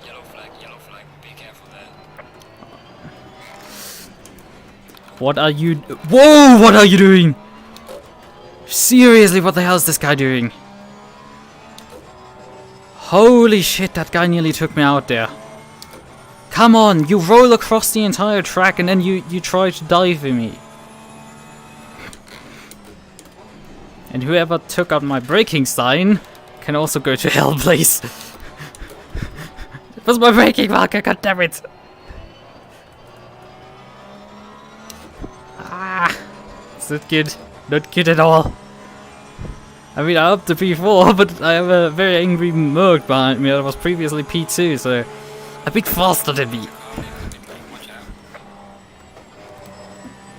Yellow flag, be careful there. What are you... Whoa! What are you doing? Seriously, what the hell is this guy doing? Holy shit, that guy nearly took me out there. Come on, you roll across the entire track and then you try to dive in me. And whoever took out my braking sign can also go to hell, please. It was my braking marker, goddammit. Ah, it's not good. Not good at all. I mean, I upped to P4, but I have a very angry MUQU behind me that was previously P2, so a bit faster than me.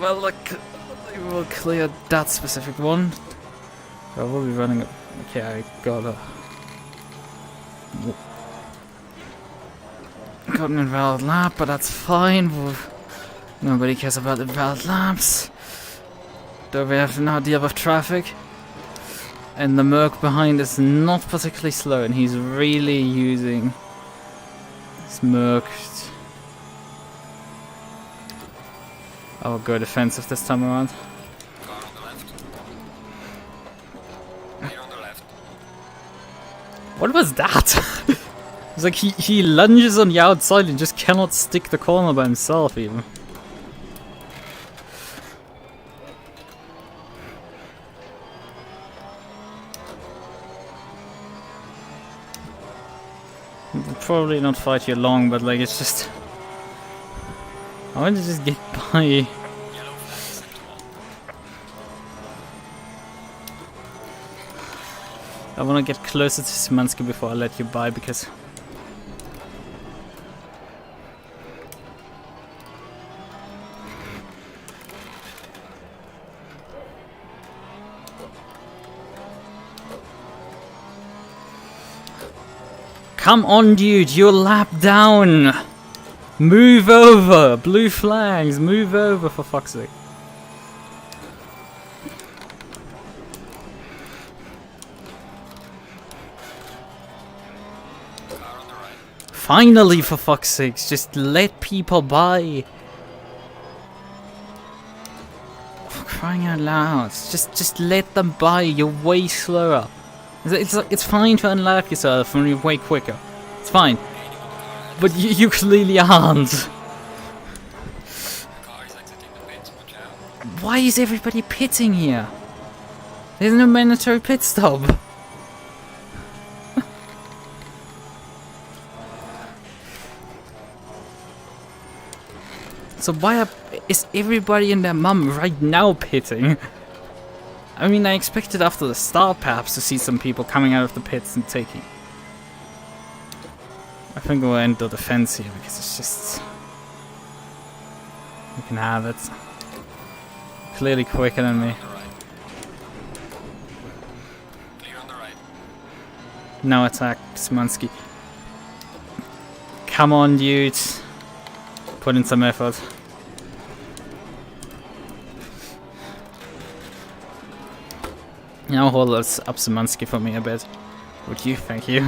Well, look, we will clear that specific one. I will be running it. Okay, I got an invalid lap, but that's fine. Nobody cares about invalid laps. Though we have no idea of traffic. And the MUQU behind is not particularly slow, and he's really using his MUQU. I'll go defensive this time around. Car on the left. Clear on the left. What was that? It's like he lunges on the outside and just cannot stick the corner by himself even. We'll probably not fight you long, but like it's just... I want to just get by. Yellow flag set to on. I want to get closer to Szymanski before I let you by, because... Come on, dude, you're lap down! Move over! Blue flags, move over for fuck's sake. Car on the right. Finally, for fuck's sake, just let people by. For crying out loud, just let them by, you're way slower. It's fine to unlap yourself when you're way quicker. It's fine. But you clearly aren't. The car is exiting the pits, watch out. Why is everybody pitting here? There's no mandatory pit stop. So why is everybody and their mum right now pitting? I mean, I expected after the start perhaps to see some people coming out of the pits and taking. I think we'll end the defense here because it's just... You can have it. Clearly quicker than me. On the right. Clear on the right. No attack, Szymanski. Come on, dude. Put in some effort. Now hold us up Szymanski for me a bit. Would you? Thank you.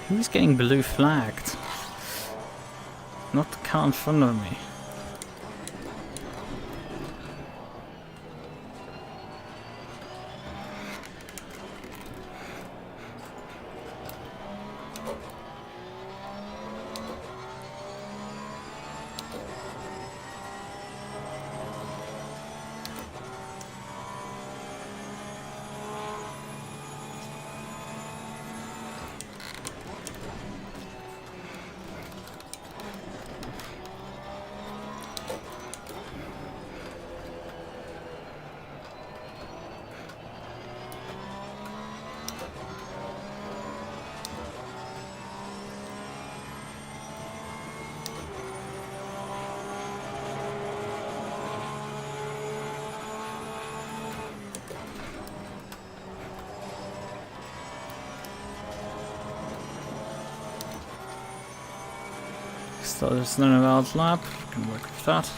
Who's getting blue flagged? Not the car in front of me. So there's no valid lap, can work with that.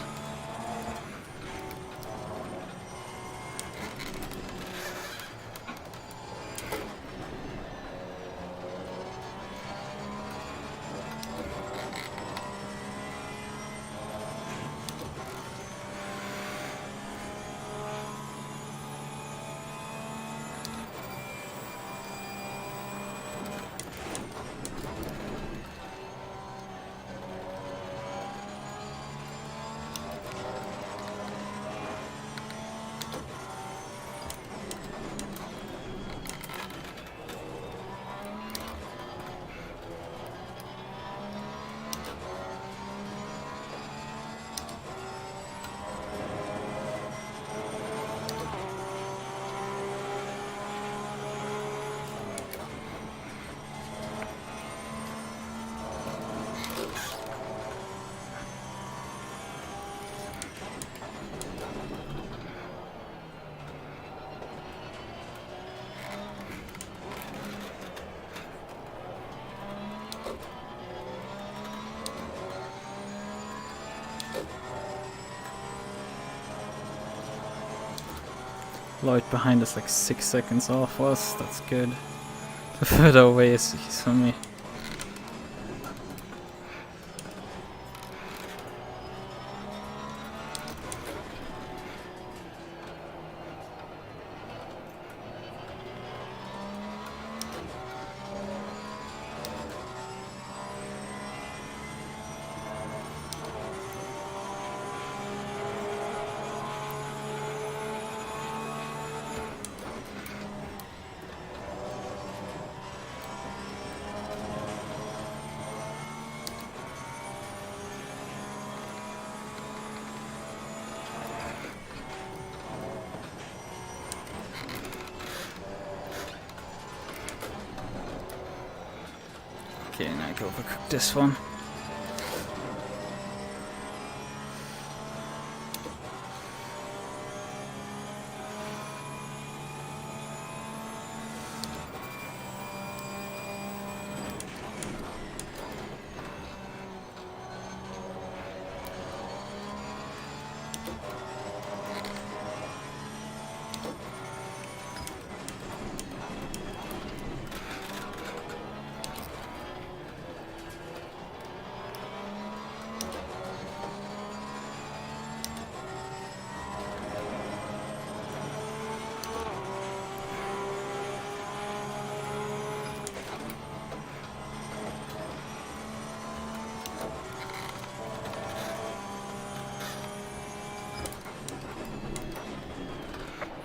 Lloyd behind us like 6 seconds off us, that's good. The further away he's from me. Okay, now I can overcook this one.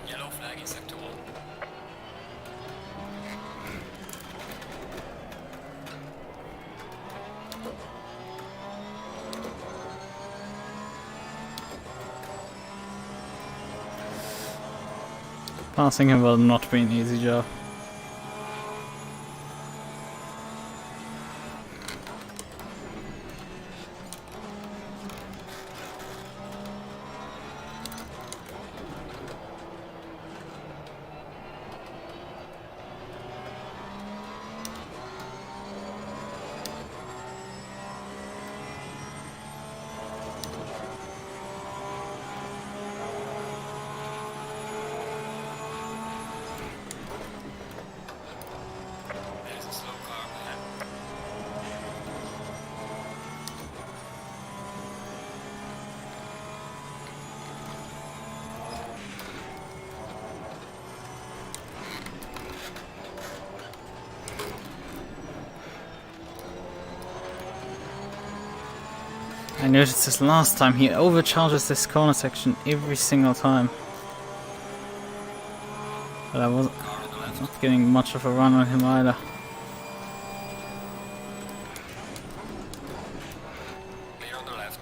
Yellow flag in sector 1. Passing him will not be an easy job. I noticed this last time, he overcharges this corner section every single time. But I wasn't not getting much of a run on him either. Clear on the left.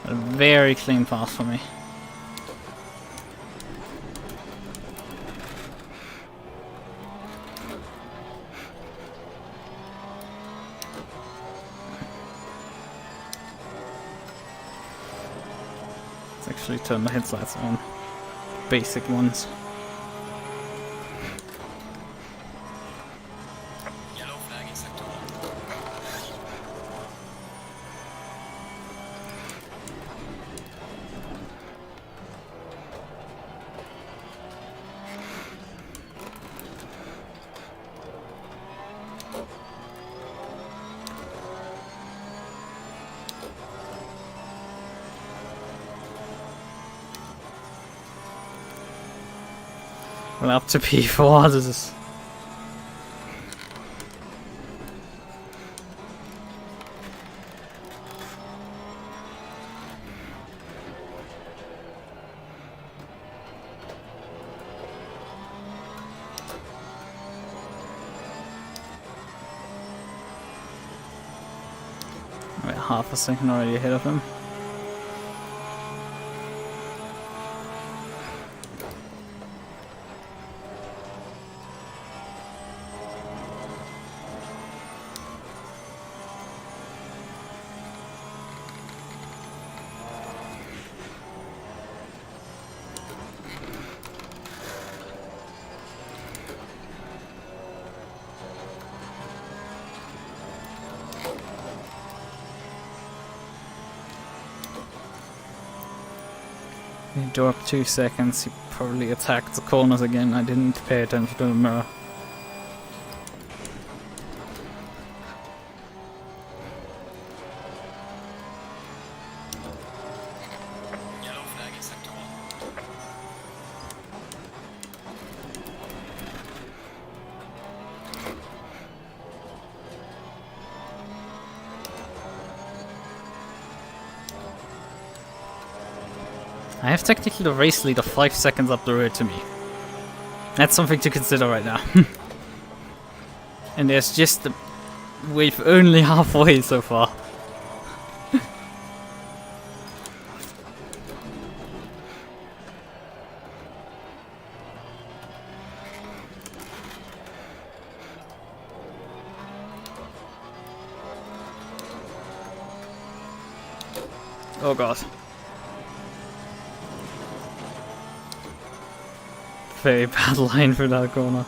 A very clean pass for me. Actually turn the headlights on. Basic ones. Yellow flag in sector 1. Well, up to P4, this is... We're half a second already ahead of him. He dropped 2 seconds, he probably attacked the corners again. I didn't pay attention to the mirror. Yellow flag in sector 1. I have technically the race leader 5 seconds up the road to me. That's something to consider right now. And there's just the... we've only halfway so far. Oh god. Very bad line for that corner.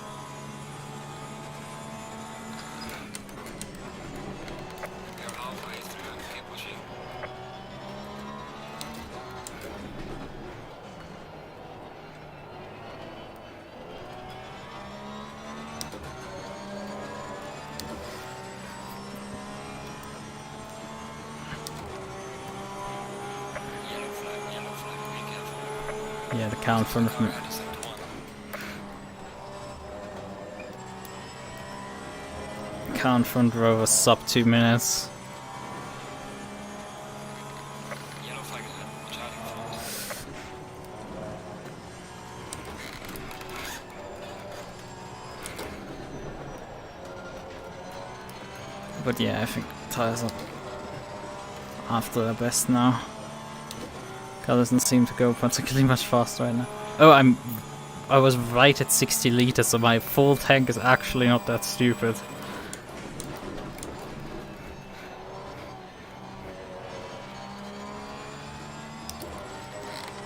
You're halfway through. Keep pushing. Yellow flag, be careful. Yeah, the car in front of me. Red in sector 1. Car in front row was sub 2 minutes. Yellow flag ahead. Charging front. But yeah, I think tires are after their best now. Car doesn't seem to go particularly much faster right now. Oh, I was right at 60 liters, so my full tank is actually not that stupid.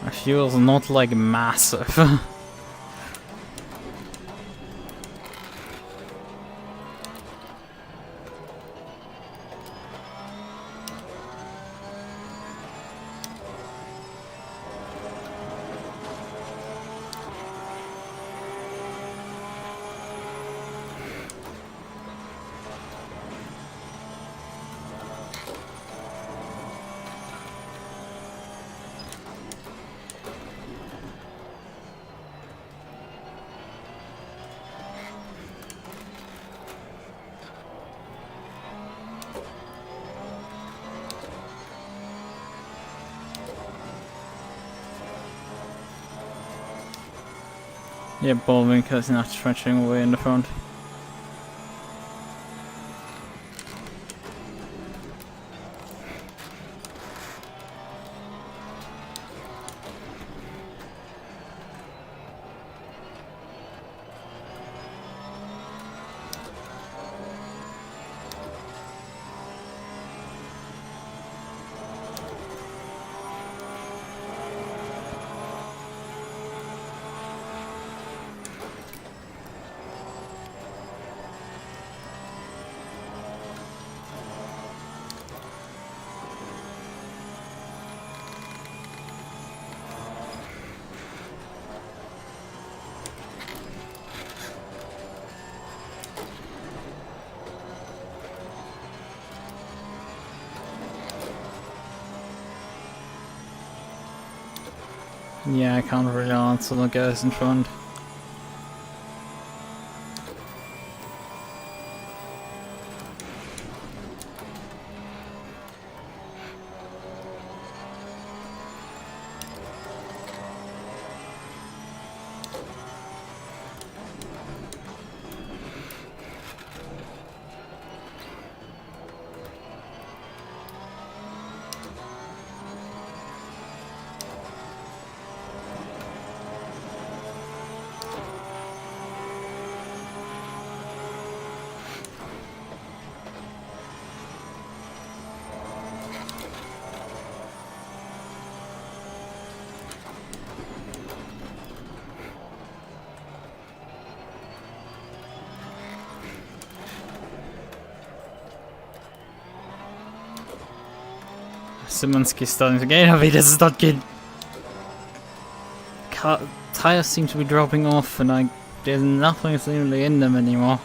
My fuel's not like massive. Yeah, Bullwinkle is not stretching away in the front. Yeah, I can't really answer the guys in front. Szymanski starting to get heavy, this is not good. Tires seem to be dropping off and there's nothing seemingly in them anymore.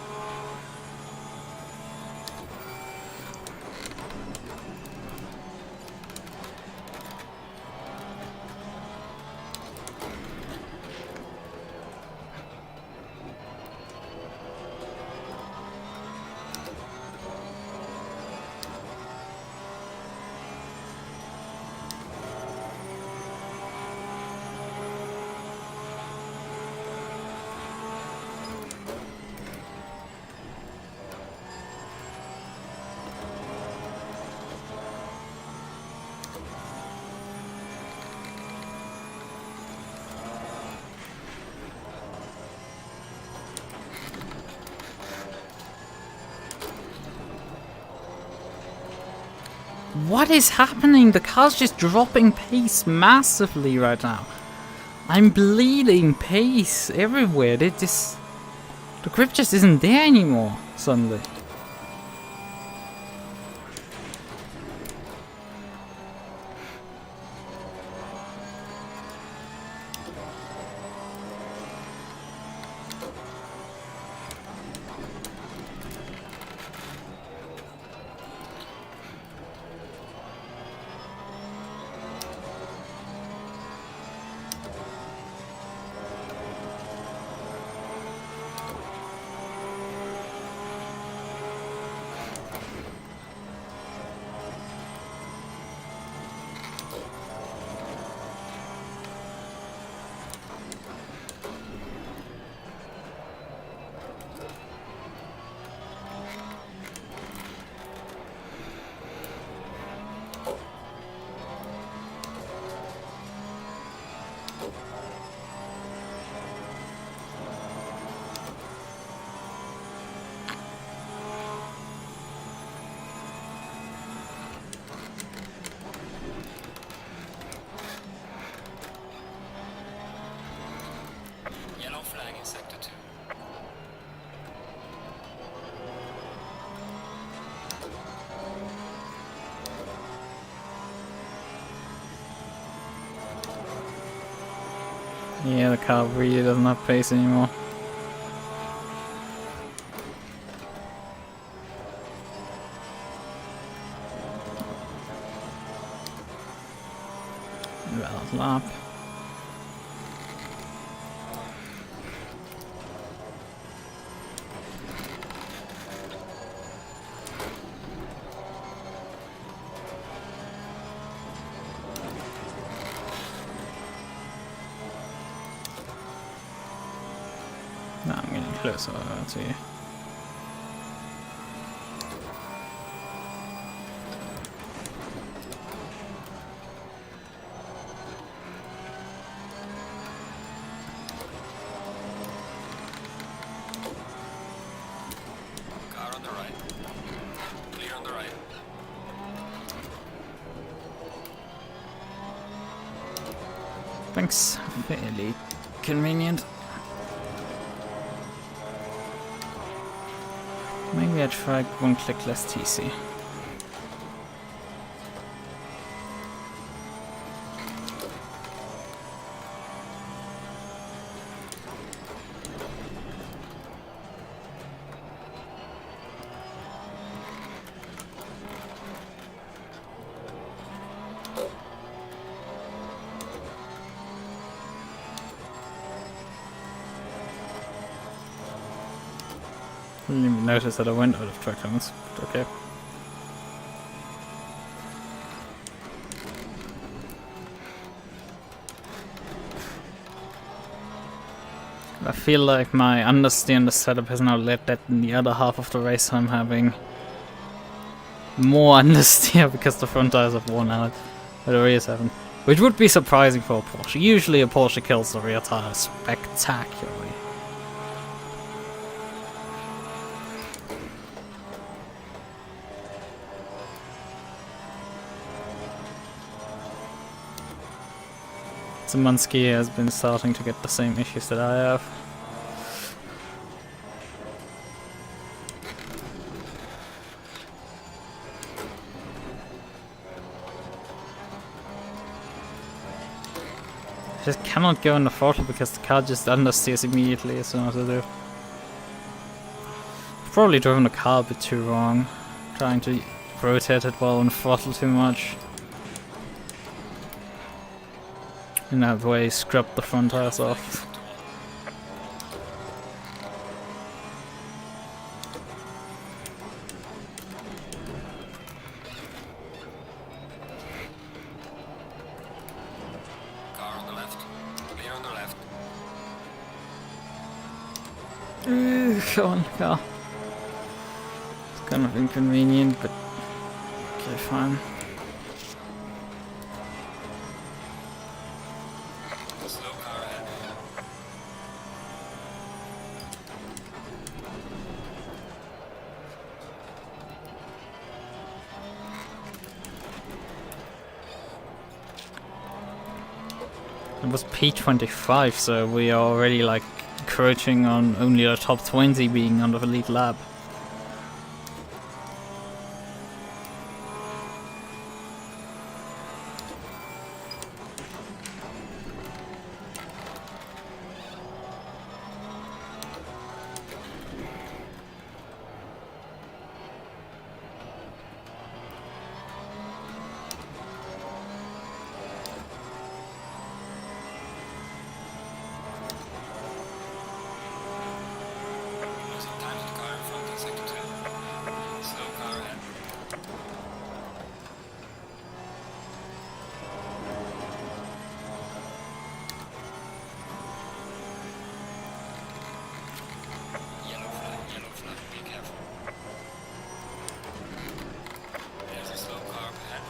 What is happening? The car's just dropping pace massively right now. I'm bleeding pace everywhere. The grip just isn't there anymore suddenly. Yellow flag in sector 2. Yeah, the car really doesn't have pace anymore. Well, lap. No, I'm getting closer to you. Car on the right. Clear on the right. Thanks. Fairly convenient. Maybe I try one click less TC. I didn't even notice that I went out of track limits, but okay. I feel like my understand setup has now led that in the other half of the race I'm having more understeer because the front tires have worn out, but the rears haven't. Which would be surprising for a Porsche. Usually a Porsche kills the rear tire spectacularly. Szymanski has been starting to get the same issues that I have. I just cannot go in the throttle because the car just understeers immediately as soon as I do. I've probably driven the car a bit too wrong, trying to rotate it while on throttle too much. In that way, scrub the front tires off. Car on the left. Clear on the left. Come on, car. It's kind of inconvenient, but okay, fine. Slow car ahead. It was P25, so we are already like encroaching on only the top 20 being on the elite lap. Losing time to the car in front in sector 2. Slow car ahead. Yellow flag, be careful. There's a slow car ahead.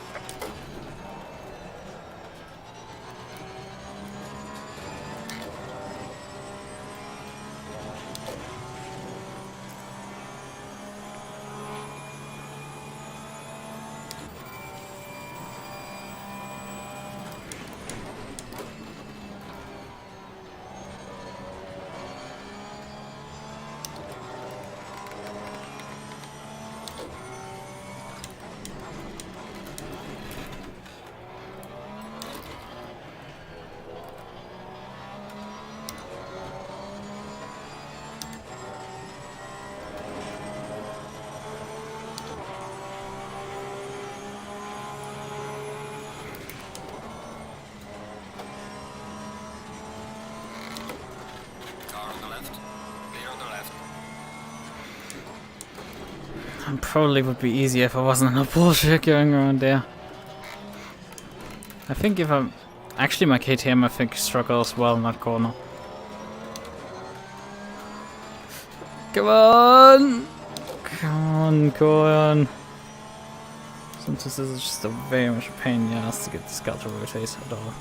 Car on the left. Clear on the left. Probably would be easier if I wasn't in a Porsche going around there. I think if I'm... Actually my KTM I think struggles well in that corner. Come on! Come on, go on. Sometimes this is just a very much a pain in the ass to get this car to rotate at all.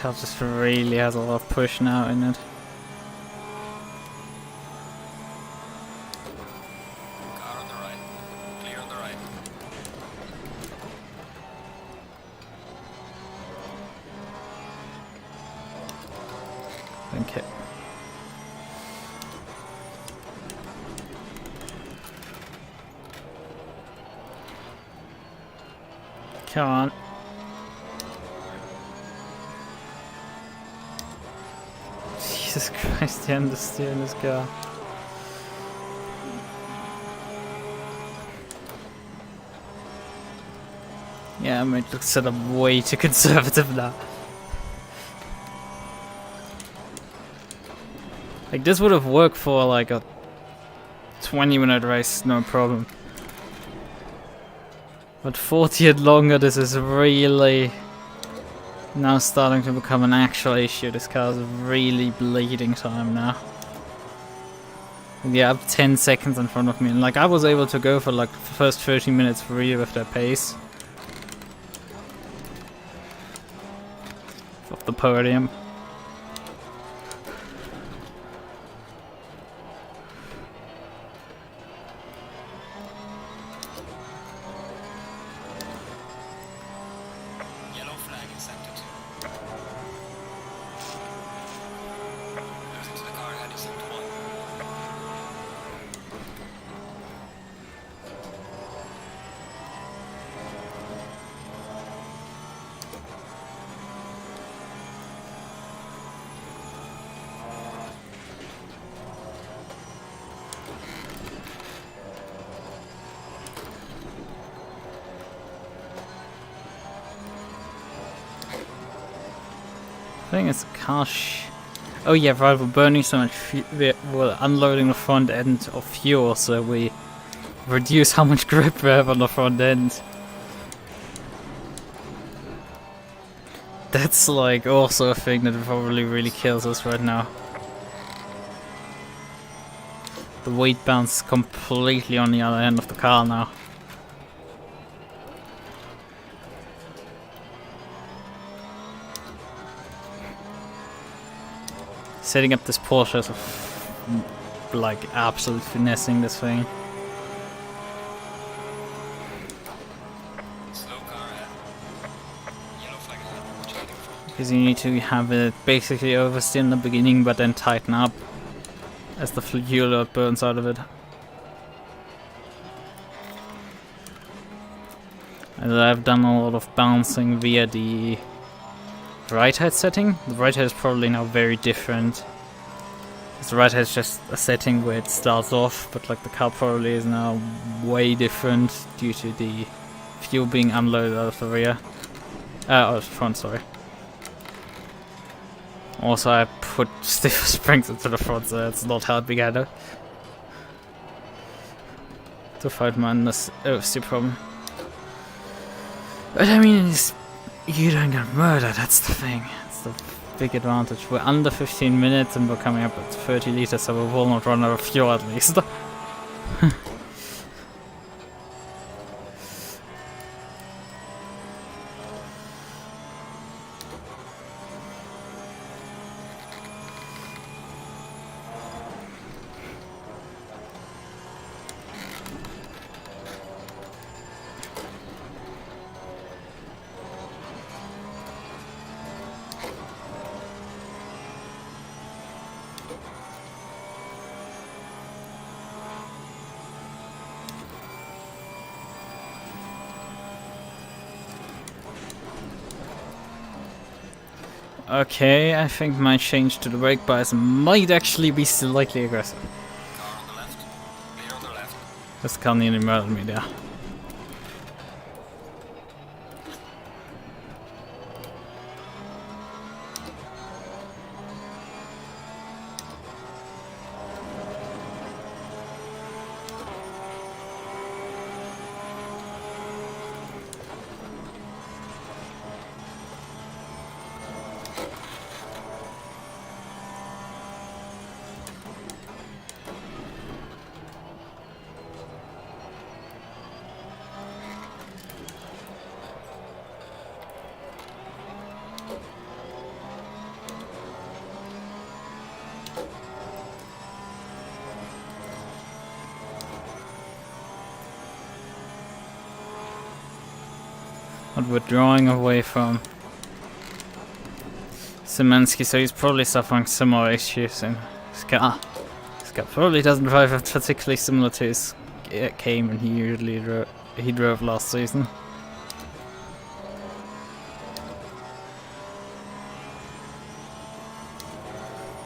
Car just really has a lot of push now in it. Car on the right. Clear on the right. Okay. Come on. Jesus Christ, the understeer in this car. Yeah, I might look set up way too conservative now. Like, this would have worked for like a 20-minute race, no problem. But 40 and longer, this is really now starting to become an actual issue. This car is really bleeding time now. Yeah, up 10 seconds in front of me. And like, I was able to go for like the first 30 minutes free with their pace. Of the podium. Yellow flag in sector 2. Losing to the car ahead in sector 1. I think it's a car oh yeah, right, we're burning so much we're unloading the front end of fuel, so we reduce how much grip we have on the front end. That's like also a thing that probably really kills us right now. The weight bounce completely on the other end of the car now. Setting up this Porsche is like absolute finessing this thing. Slow car ahead. Yellow flag ahead. Rotating front. Because you need to have it basically oversteer in the beginning, but then tighten up as the fuel load burns out of it. And I've done a lot of bouncing via the right head setting. The right head is probably now very different. The right head is just a setting where it starts off, but like the car probably is now way different due to the fuel being unloaded out of the rear. Out of the front, sorry. Also, I put stiffer springs into the front, so it's not helping either. To fight my oversteer problem. But I mean, you don't get murdered, that's the thing. It's the big advantage. We're under 15 minutes and we're coming up at 30 liters, so we will not run out of fuel at least. Okay, I think my change to the brake bias might actually be slightly aggressive. Car on the left. Clear on the left. This car nearly murdered me there. But withdrawing away from Szymanski, so he's probably suffering similar issues in his car. His car probably doesn't drive particularly similar to his Cayman he usually drove last season.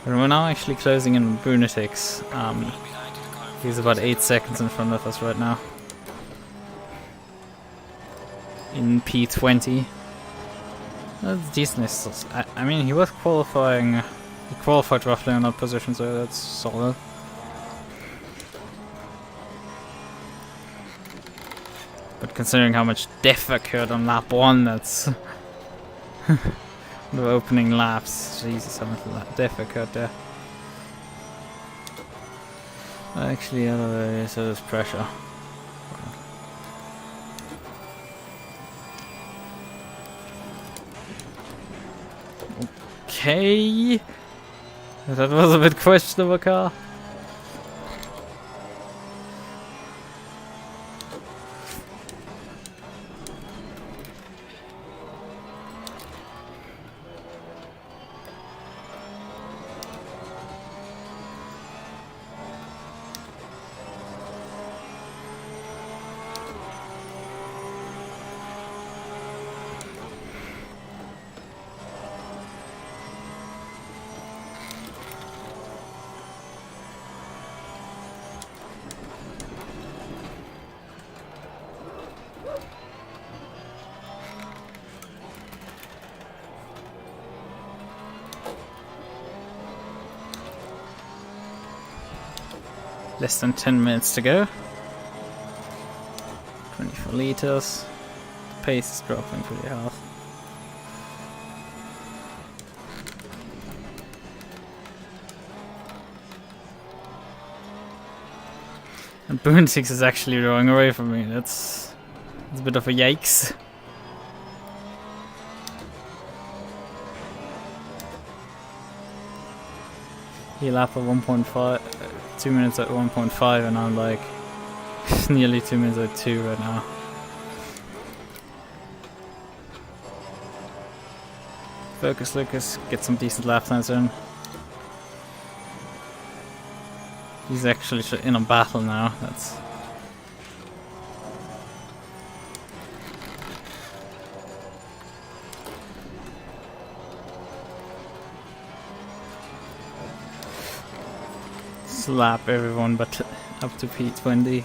But we're now actually closing in Brunetics. Behind the car. He's about 8 seconds in front of us right now. In P20. That's decent. I mean, he was qualifying. He qualified roughly on that position, so that's solid. But considering how much death occurred on lap 1, that's the opening laps. Jesus, how much death occurred there. Actually, so there's pressure. Okay, that was a bit questionable car. Less than 10 minutes to go. 24 liters. The pace is dropping pretty hard. And Boonsix is actually rowing away from me. That's a bit of a yikes. He lapped at 1.5, 2 minutes at 1.5, and I'm like nearly 2 minutes at 2 right now. Focus, Lucas, get some decent lap times in. He's actually in a battle now. That's slap everyone but up to P20.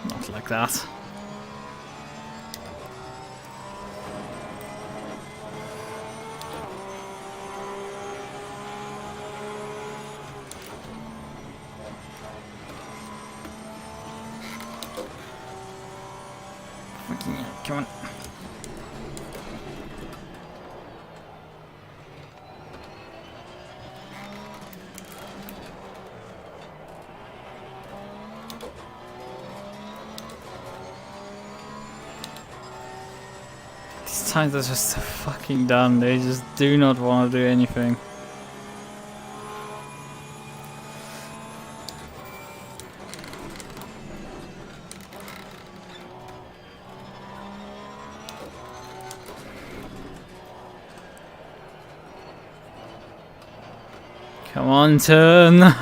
Not like that. Fucking hell, come on. These times are just so fucking done. They just do not want to do anything. Come on, turn.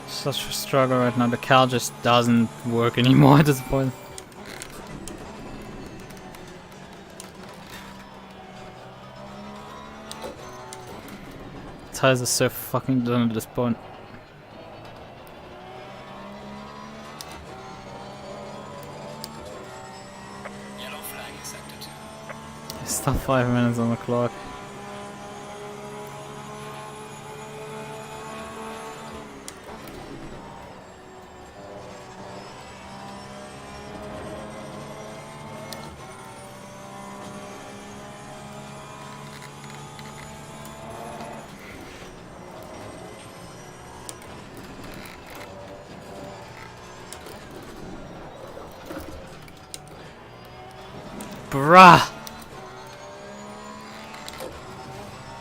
Such a struggle right now. The car just doesn't work anymore at this point. Tires are so fucking done at this point. Yellow flag in sector 2. There's still 5 minutes on the clock. Bruh!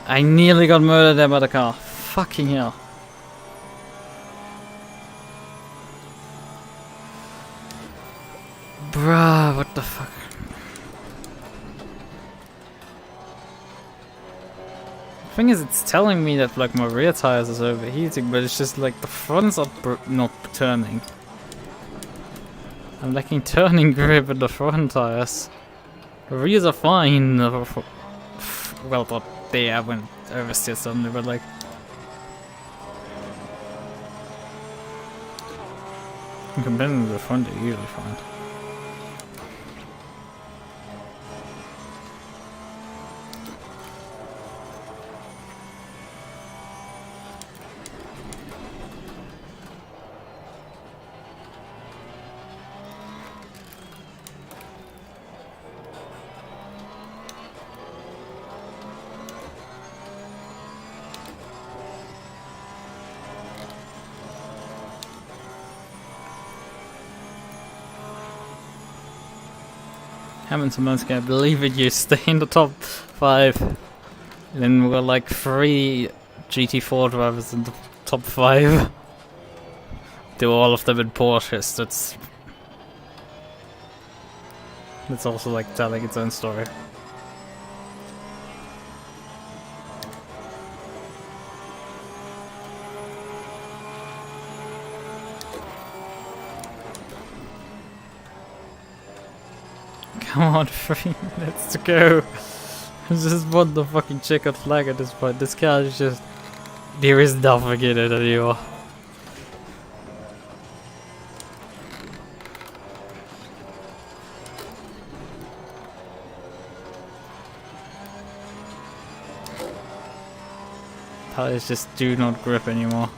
I nearly got murdered there by the car. Fucking hell. Bruh, what the fuck? The thing is, it's telling me that like my rear tires is overheating, but it's just like the fronts are not turning. I'm lacking turning grip in the front tires. The rears are fine. Well, but they went oversteer suddenly, but like. In comparison to the front, they're usually fine. And Szymanski, I believe it, you stay in the top 5. And then we got like 3 GT4 drivers in the top 5. Do all of them in Porsches. That's also like telling its own story. Come on, 3 minutes to go. I just want the fucking checkered flag at this point. This car is just... There is nothing in it anymore. Tires just do not grip anymore.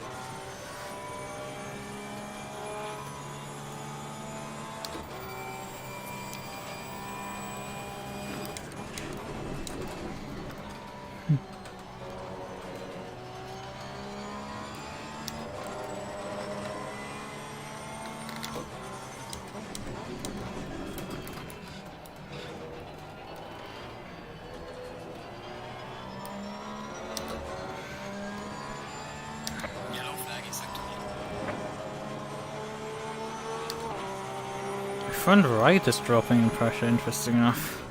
front right is dropping in pressure, interesting enough.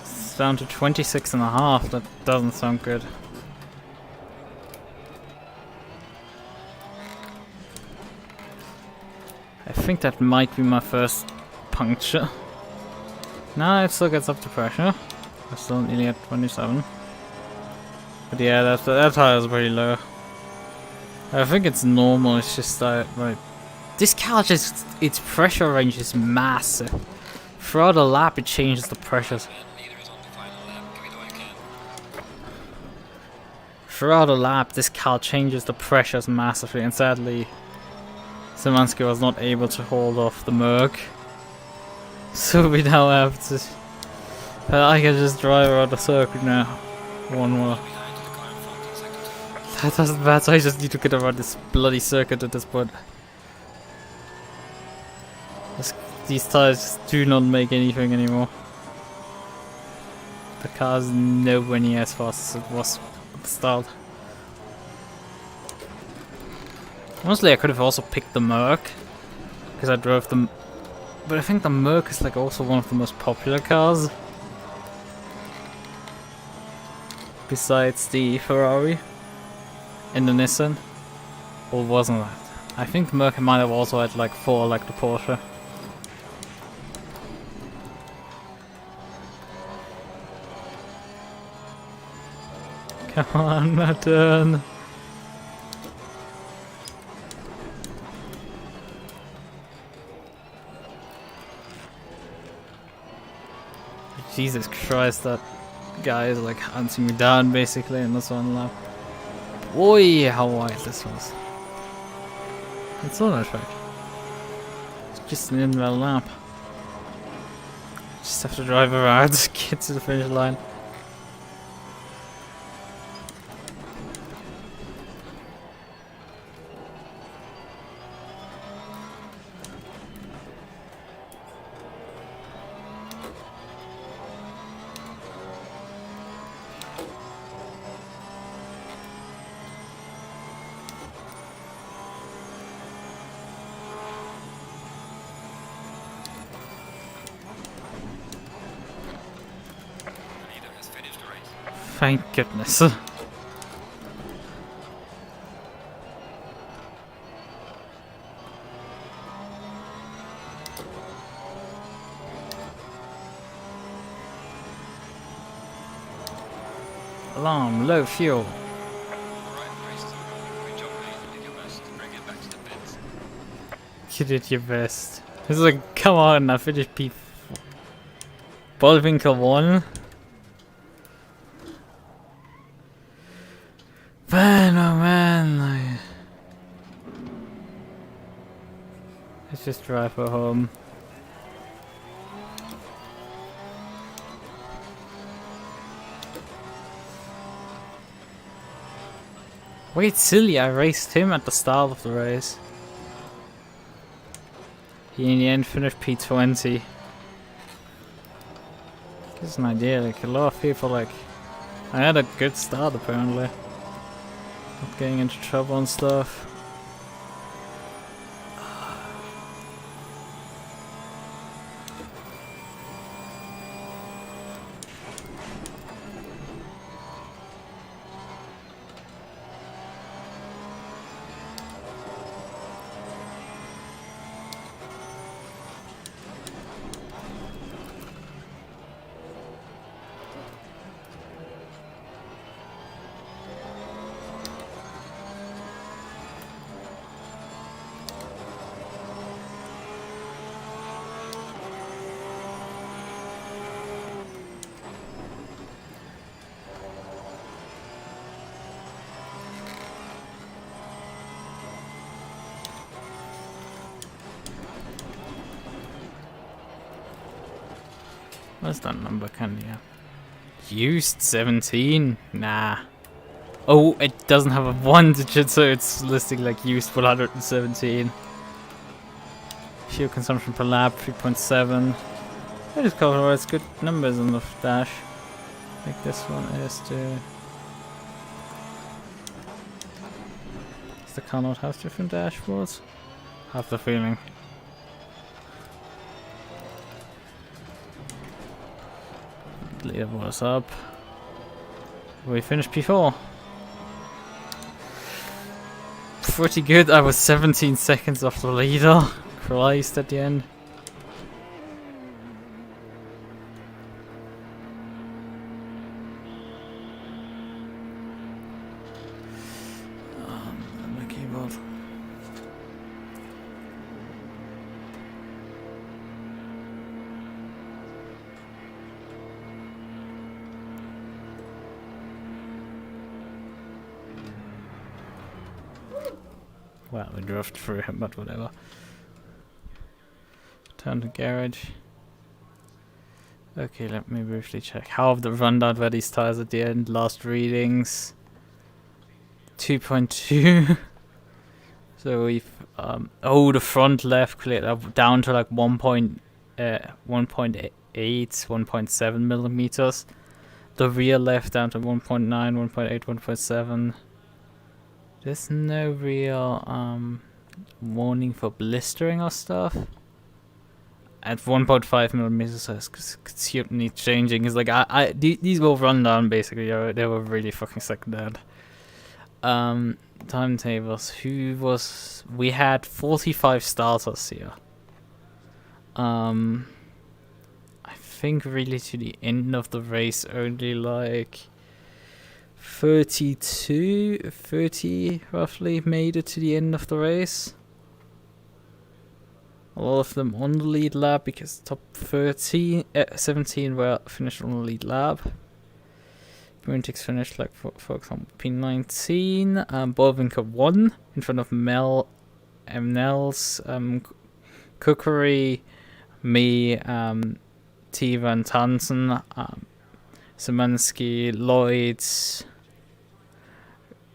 It's down to 26.5, that doesn't sound good. I think that might be my first puncture. No, it still gets up to pressure. I'm still nearly at 27. But yeah, that tire is pretty low. I think it's normal, it's just that, right. This car just, its pressure range is massive. Throughout a lap it changes the pressures. Throughout a lap this car changes the pressures massively, and sadly Szymanski was not able to hold off the MUQU. So we now have to... I can just drive around the circuit now. One more. That doesn't matter, I just need to get around this bloody circuit at this point. These tires just do not make anything anymore. The car's nowhere near as fast as it was at the start. Honestly, I could have also picked the MUQU, because I drove them. But I think the MUQU is like also one of the most popular cars. Besides the Ferrari and the Nissan. Or wasn't that? I think the MUQU might have also had like 4 like the Porsche. Come on, my turn. Jesus Christ, that guy is like hunting me down basically in this one lap. Boy, how wide this was. It's not that right. It's just an invalid lap. Just have to drive around to get to the finish line. Thank goodness. Alarm, low fuel. You did your best. It's like, come on, I finished P4. Bullwinkle 1. Man, oh man, let's just drive her home. Wait, silly, I raced him at the start of the race. He in the end finished P20. Gives an idea, like a lot of people like... I had a good start apparently. Not getting into trouble and stuff. What's that number, Candy? Used 17? Nah. Oh, it doesn't have a 1 digit, so it's listing like used 117. Fuel consumption per lap 3.7. I just covered it's good numbers on the dash. I think this one is too. The car not have different dashboards? I have the feeling. Leaderboard is up. We finished P4. Pretty good. I was 17 seconds off the leader. Christ at the end. My keyboard. Well, we drove through him, but whatever. Turn to garage. Okay, let me briefly check. How have the rundown were these tires at the end? Last readings 2.2. So we've the front left cleared up down to like 1.8, 1.7 millimeters. The rear left down to 1.9, 1.8, 1.7. There's no real warning for blistering or stuff. At 1.5 millimeters, so it's certainly changing. It's like these will run down basically. They were really fucking sick dead. Timetables. We had 45 starters here. I think really to the end of the race only like 30 roughly made it to the end of the race. A lot of them on the lead lap because top 17 were finished on the lead lap. Bruntics finished like for example P19. Bolvinker won in front of Nels, Corkery, me, T Van Tansen, Szymanski, Lloyds,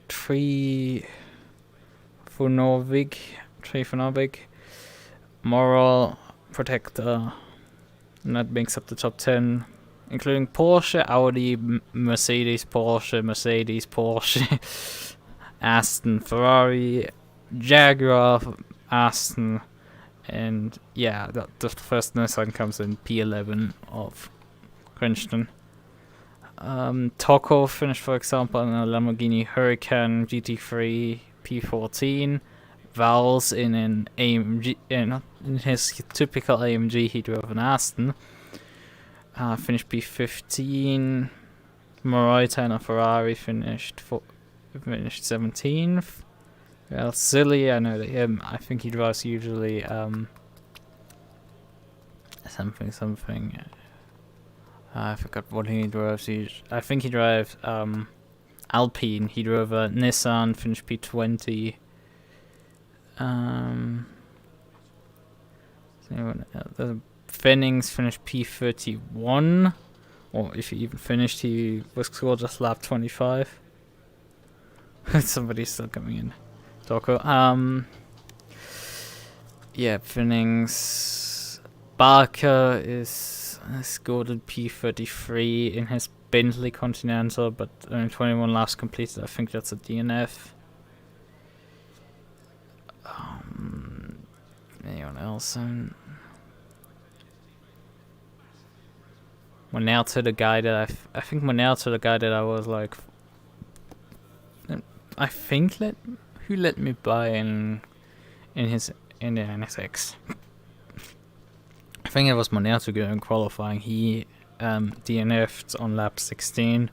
Funrace, Moral, Protector, and that makes up the top 10, including Porsche, Audi, Mercedes, Porsche, Aston, Ferrari, Jaguar, Aston, and yeah, the first Nissan comes in P11 of Crichton. Tocco finished, for example, in a Lamborghini Huracan GT3 P14. Vowels in an AMG, in his typical AMG, he drove an Aston. Finished P15. Morita in a Ferrari finished 17th. Well, silly, I know that him. I think he drives usually something. I forgot what he drives. I think he drives Alpine. He drove a Nissan, finished P20. The Fennings finished P31, or if he even finished, he was scored just lap 25. Somebody's still coming in. Tocco. Yeah, Fennings. Barker is scored at P33 in his Bentley Continental, but only 21 laps completed. I think that's a DNF. Anyone else? Monelto, the guy that I think Monelto, the guy that I was like, I think who let me buy in the NSX. I think it was Monelto during qualifying. He DNF'd on lap 16.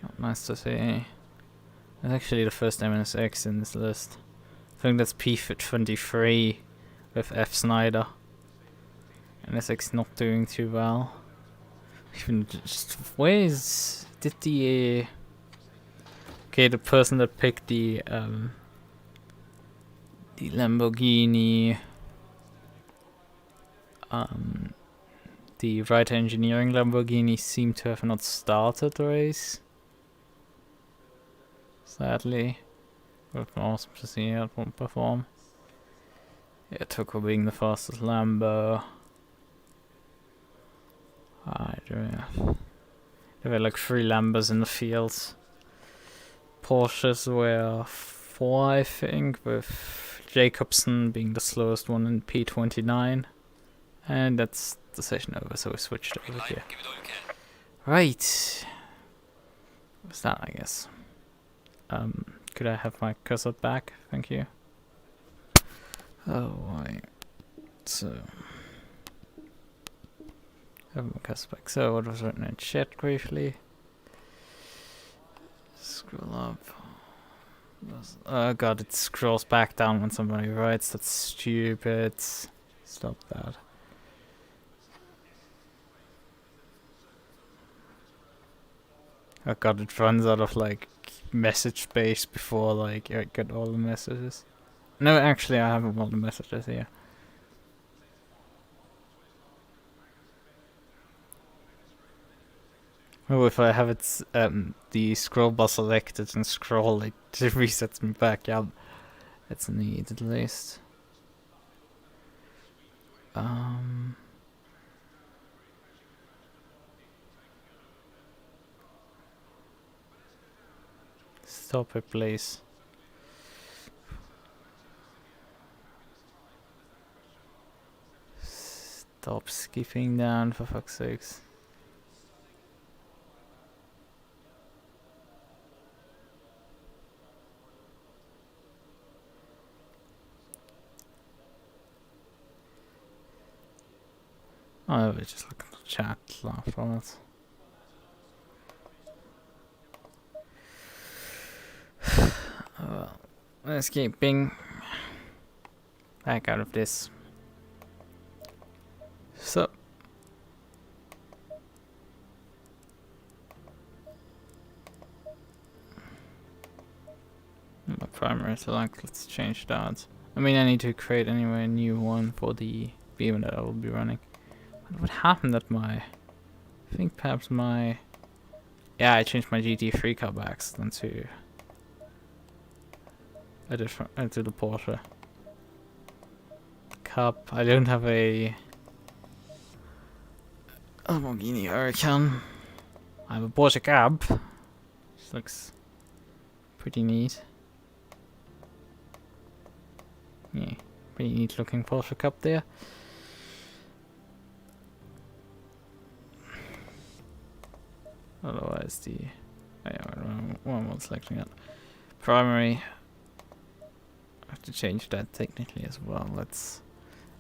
Not nice to see. That's actually the first NSX in this list. I think that's P23 with F. Snyder. NSX not doing too well. Even just did the the person that picked the Lamborghini, the Writer Engineering Lamborghini seemed to have not started the race. Sadly. Would have been awesome to see that one perform. Yeah, Tocco being the fastest Lambo. There were like 3 Lambos in the fields. Porsches were 4, I think, with Jacobsen being the slowest one in P29. And that's the session over, so we switched Green over light, here. give it all you can. Right. What's that, I guess? Could I have my cursor back? Thank you. Oh, right. So... have my cursor back. So, what was written in chat briefly? Scroll up. Oh god, it scrolls back down when somebody writes. That's stupid. Stop that. Oh god, it runs out of like message space before like I get all the messages. No, actually I have all the messages here. Oh, if I have it the scroll bar selected and scroll, it resets me back. Yeah, that's neat at least. Stop it, please. Stop skipping down, for fuck's sakes. Oh, we just look at the chat afterwards. Oh, well, escaping back out of this. So, my primary select, let's change that. I mean, I need to create anyway a new one for the beam that I will be running. What happened at my... I think perhaps my... Yeah, I changed my GT3 car by accident to... to the Porsche Cup. I don't have a... Lamborghini Huracan. I have a Porsche Cab. Which looks pretty neat. Yeah, pretty neat looking Porsche Cup there. Otherwise the... what am I selecting that? Primary. I have to change that technically as well. Let's...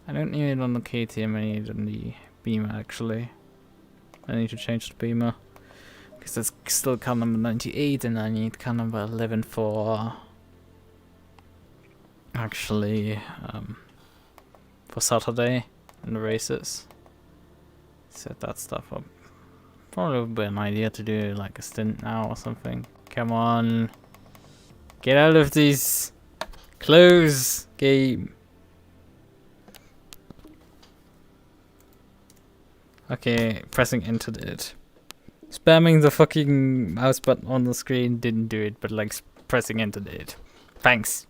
I don't need it on the KTM, I need it on the Beamer actually. I need to change the Beamer. Because that's still car number 98 and I need car number 11 for... actually... for Saturday and the races. Set that stuff up. Probably would be an idea to do like a stint now or something. Come on. Get out of these close game. Okay, pressing enter did it. Spamming the fucking mouse button on the screen didn't do it, but like pressing enter did it. Thanks.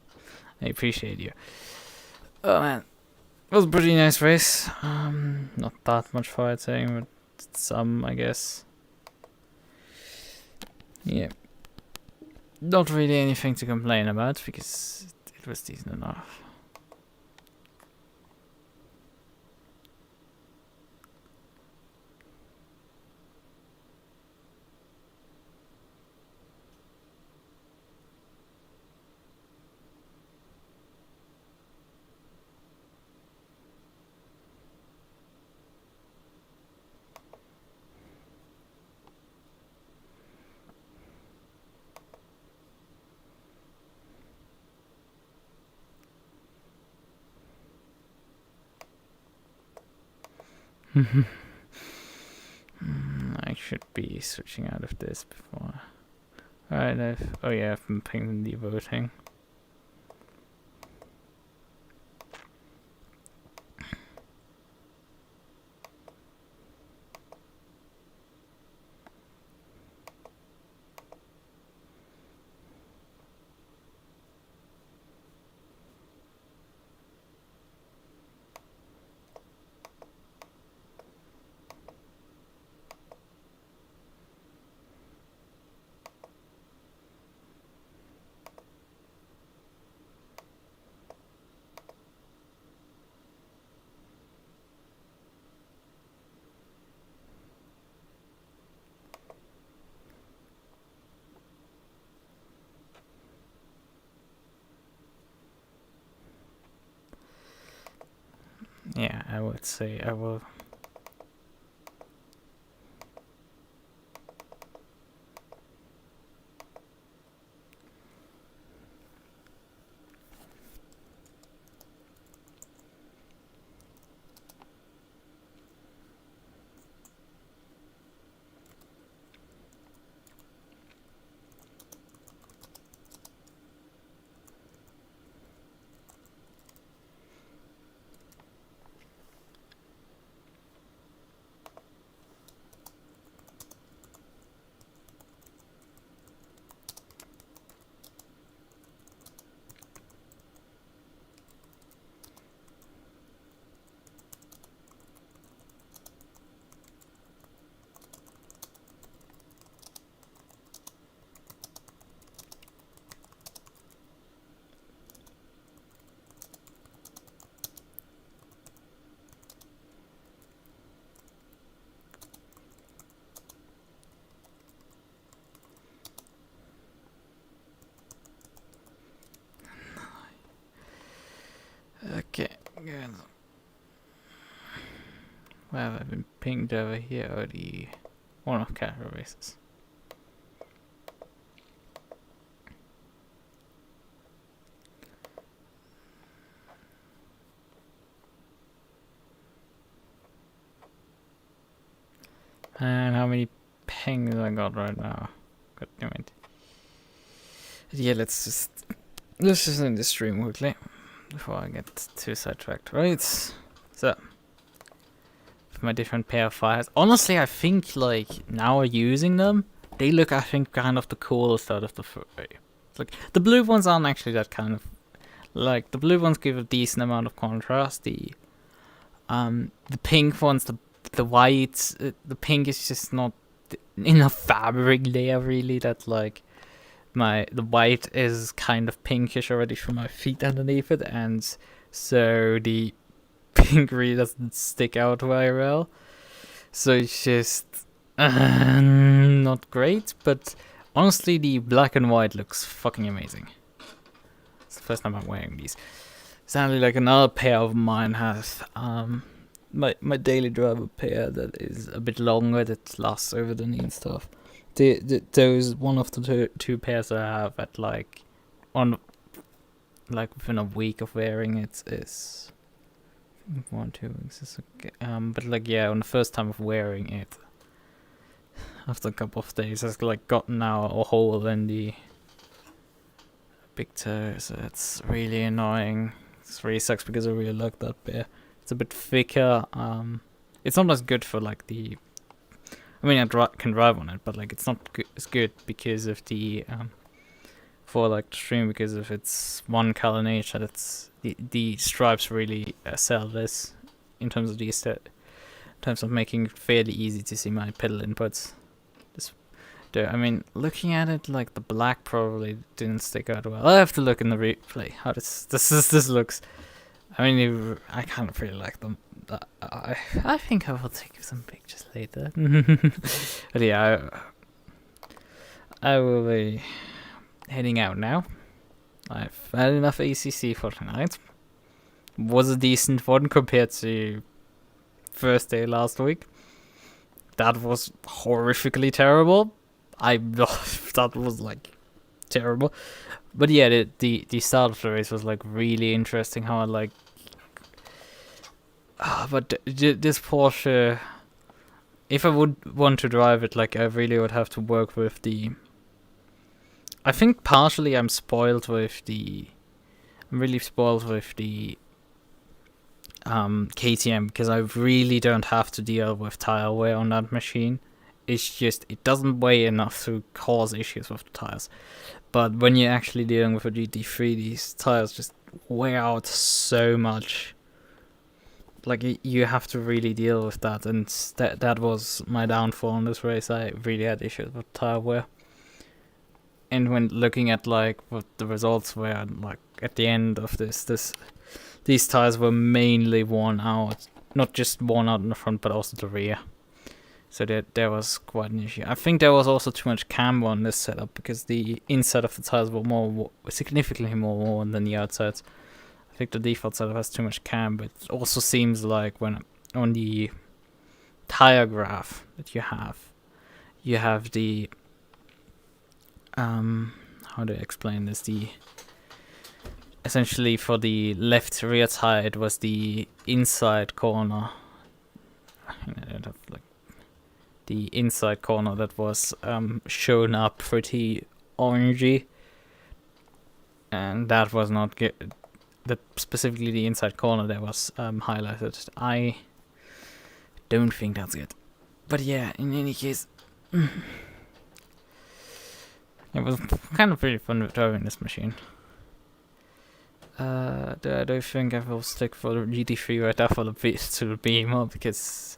I appreciate you. Oh man. It was a pretty nice race. Not that much fighting, but some, I guess. Yeah. Not really anything to complain about because it was decent enough. I should be switching out of this before. Alright, oh yeah, I've been pinging the voting. I would say I will. Okay, good. Where have I been pinged over here? Oh, the one of casual races. And how many pings I got right now? God damn it. Yeah, let's just end the stream quickly before I get too sidetracked, right? So, with my different pair of fires. Honestly, I think like now using them, they look, I think, kind of the coolest out of the three. Like the blue ones aren't actually that kind of like the blue ones give a decent amount of contrast. The pink ones, the white, the pink is just not enough fabric there really. That like the white is kind of pinkish already from my feet underneath it, and so the pink really doesn't stick out very well. So it's just not great, but honestly the black and white looks fucking amazing. It's the first time I'm wearing these. Sadly, like another pair of mine has my daily driver pair that is a bit longer, that lasts over the knee and stuff. Those one of the two pairs I have at like within a week of wearing it is 1-2 weeks is okay. But like yeah, on the first time of wearing it, after a couple of days, I've like gotten now a hole in the big toe, so it's really annoying. It really sucks because I really like that pair. It's a bit thicker. It's not as good for like the. I mean, I can drive on it, but like it's not as good because of the for like the stream, because of its one color nature. That's the stripes really sell this in terms of in terms of making it fairly easy to see my pedal inputs. I mean, looking at it, like the black probably didn't stick out well. I have to look in the replay how this looks. I mean, I kind of really like them. I think I will take some pictures later. But yeah, I will be heading out now. I've had enough ACC for tonight. Was a decent one compared to first day last week. That was horrifically terrible. That was like terrible. But yeah, the start of the race was like really interesting. How I like. But this Porsche, if I would want to drive it, like I really would have to work with the. I think partially I'm really spoiled with the KTM, because I really don't have to deal with tire wear on that machine. It's just it doesn't weigh enough to cause issues with the tires. But when you're actually dealing with a GT3, these tires just wear out so much. Like you have to really deal with that, and that was my downfall in this race. I really had issues with tire wear. And when looking at like what the results were, like at the end of these tires were mainly worn out, not just worn out in the front, but also the rear. So there was quite an issue. I think there was also too much camber on this setup, because the inside of the tires were significantly more worn than the outsides. I think the default setup has too much cam, but it also seems like when on the tire graph that you have the how do I explain this? The essentially for the left rear tire, it was the inside corner. Like the inside corner that was shown up pretty orangey, and that was not good. Specifically the inside corner that was highlighted. I don't think that's good. But yeah, in any case, it was kind of pretty fun driving this machine. I don't think I will stick for the GT3 right after the Beamer, because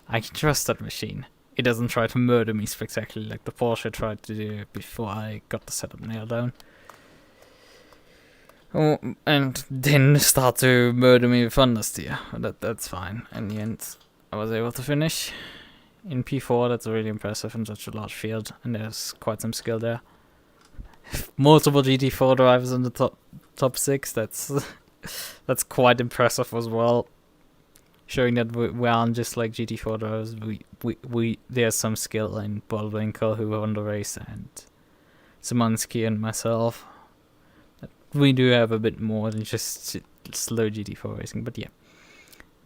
I can trust that machine. It doesn't try to murder me spectacularly like the Porsche tried to do before I got the setup nailed down. Oh, and then start to murder me with understeer. That's fine. In the end, I was able to finish in P4. That's really impressive in such a large field, and there's quite some skill there. Multiple GT4 drivers in the top 6. That's quite impressive as well. Showing that we aren't just like GT4 drivers. We there's some skill in Bullwinkle, who won the race, and Szymanski and myself. We do have a bit more than just slow GT4 racing, but yeah.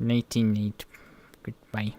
19.8. Goodbye.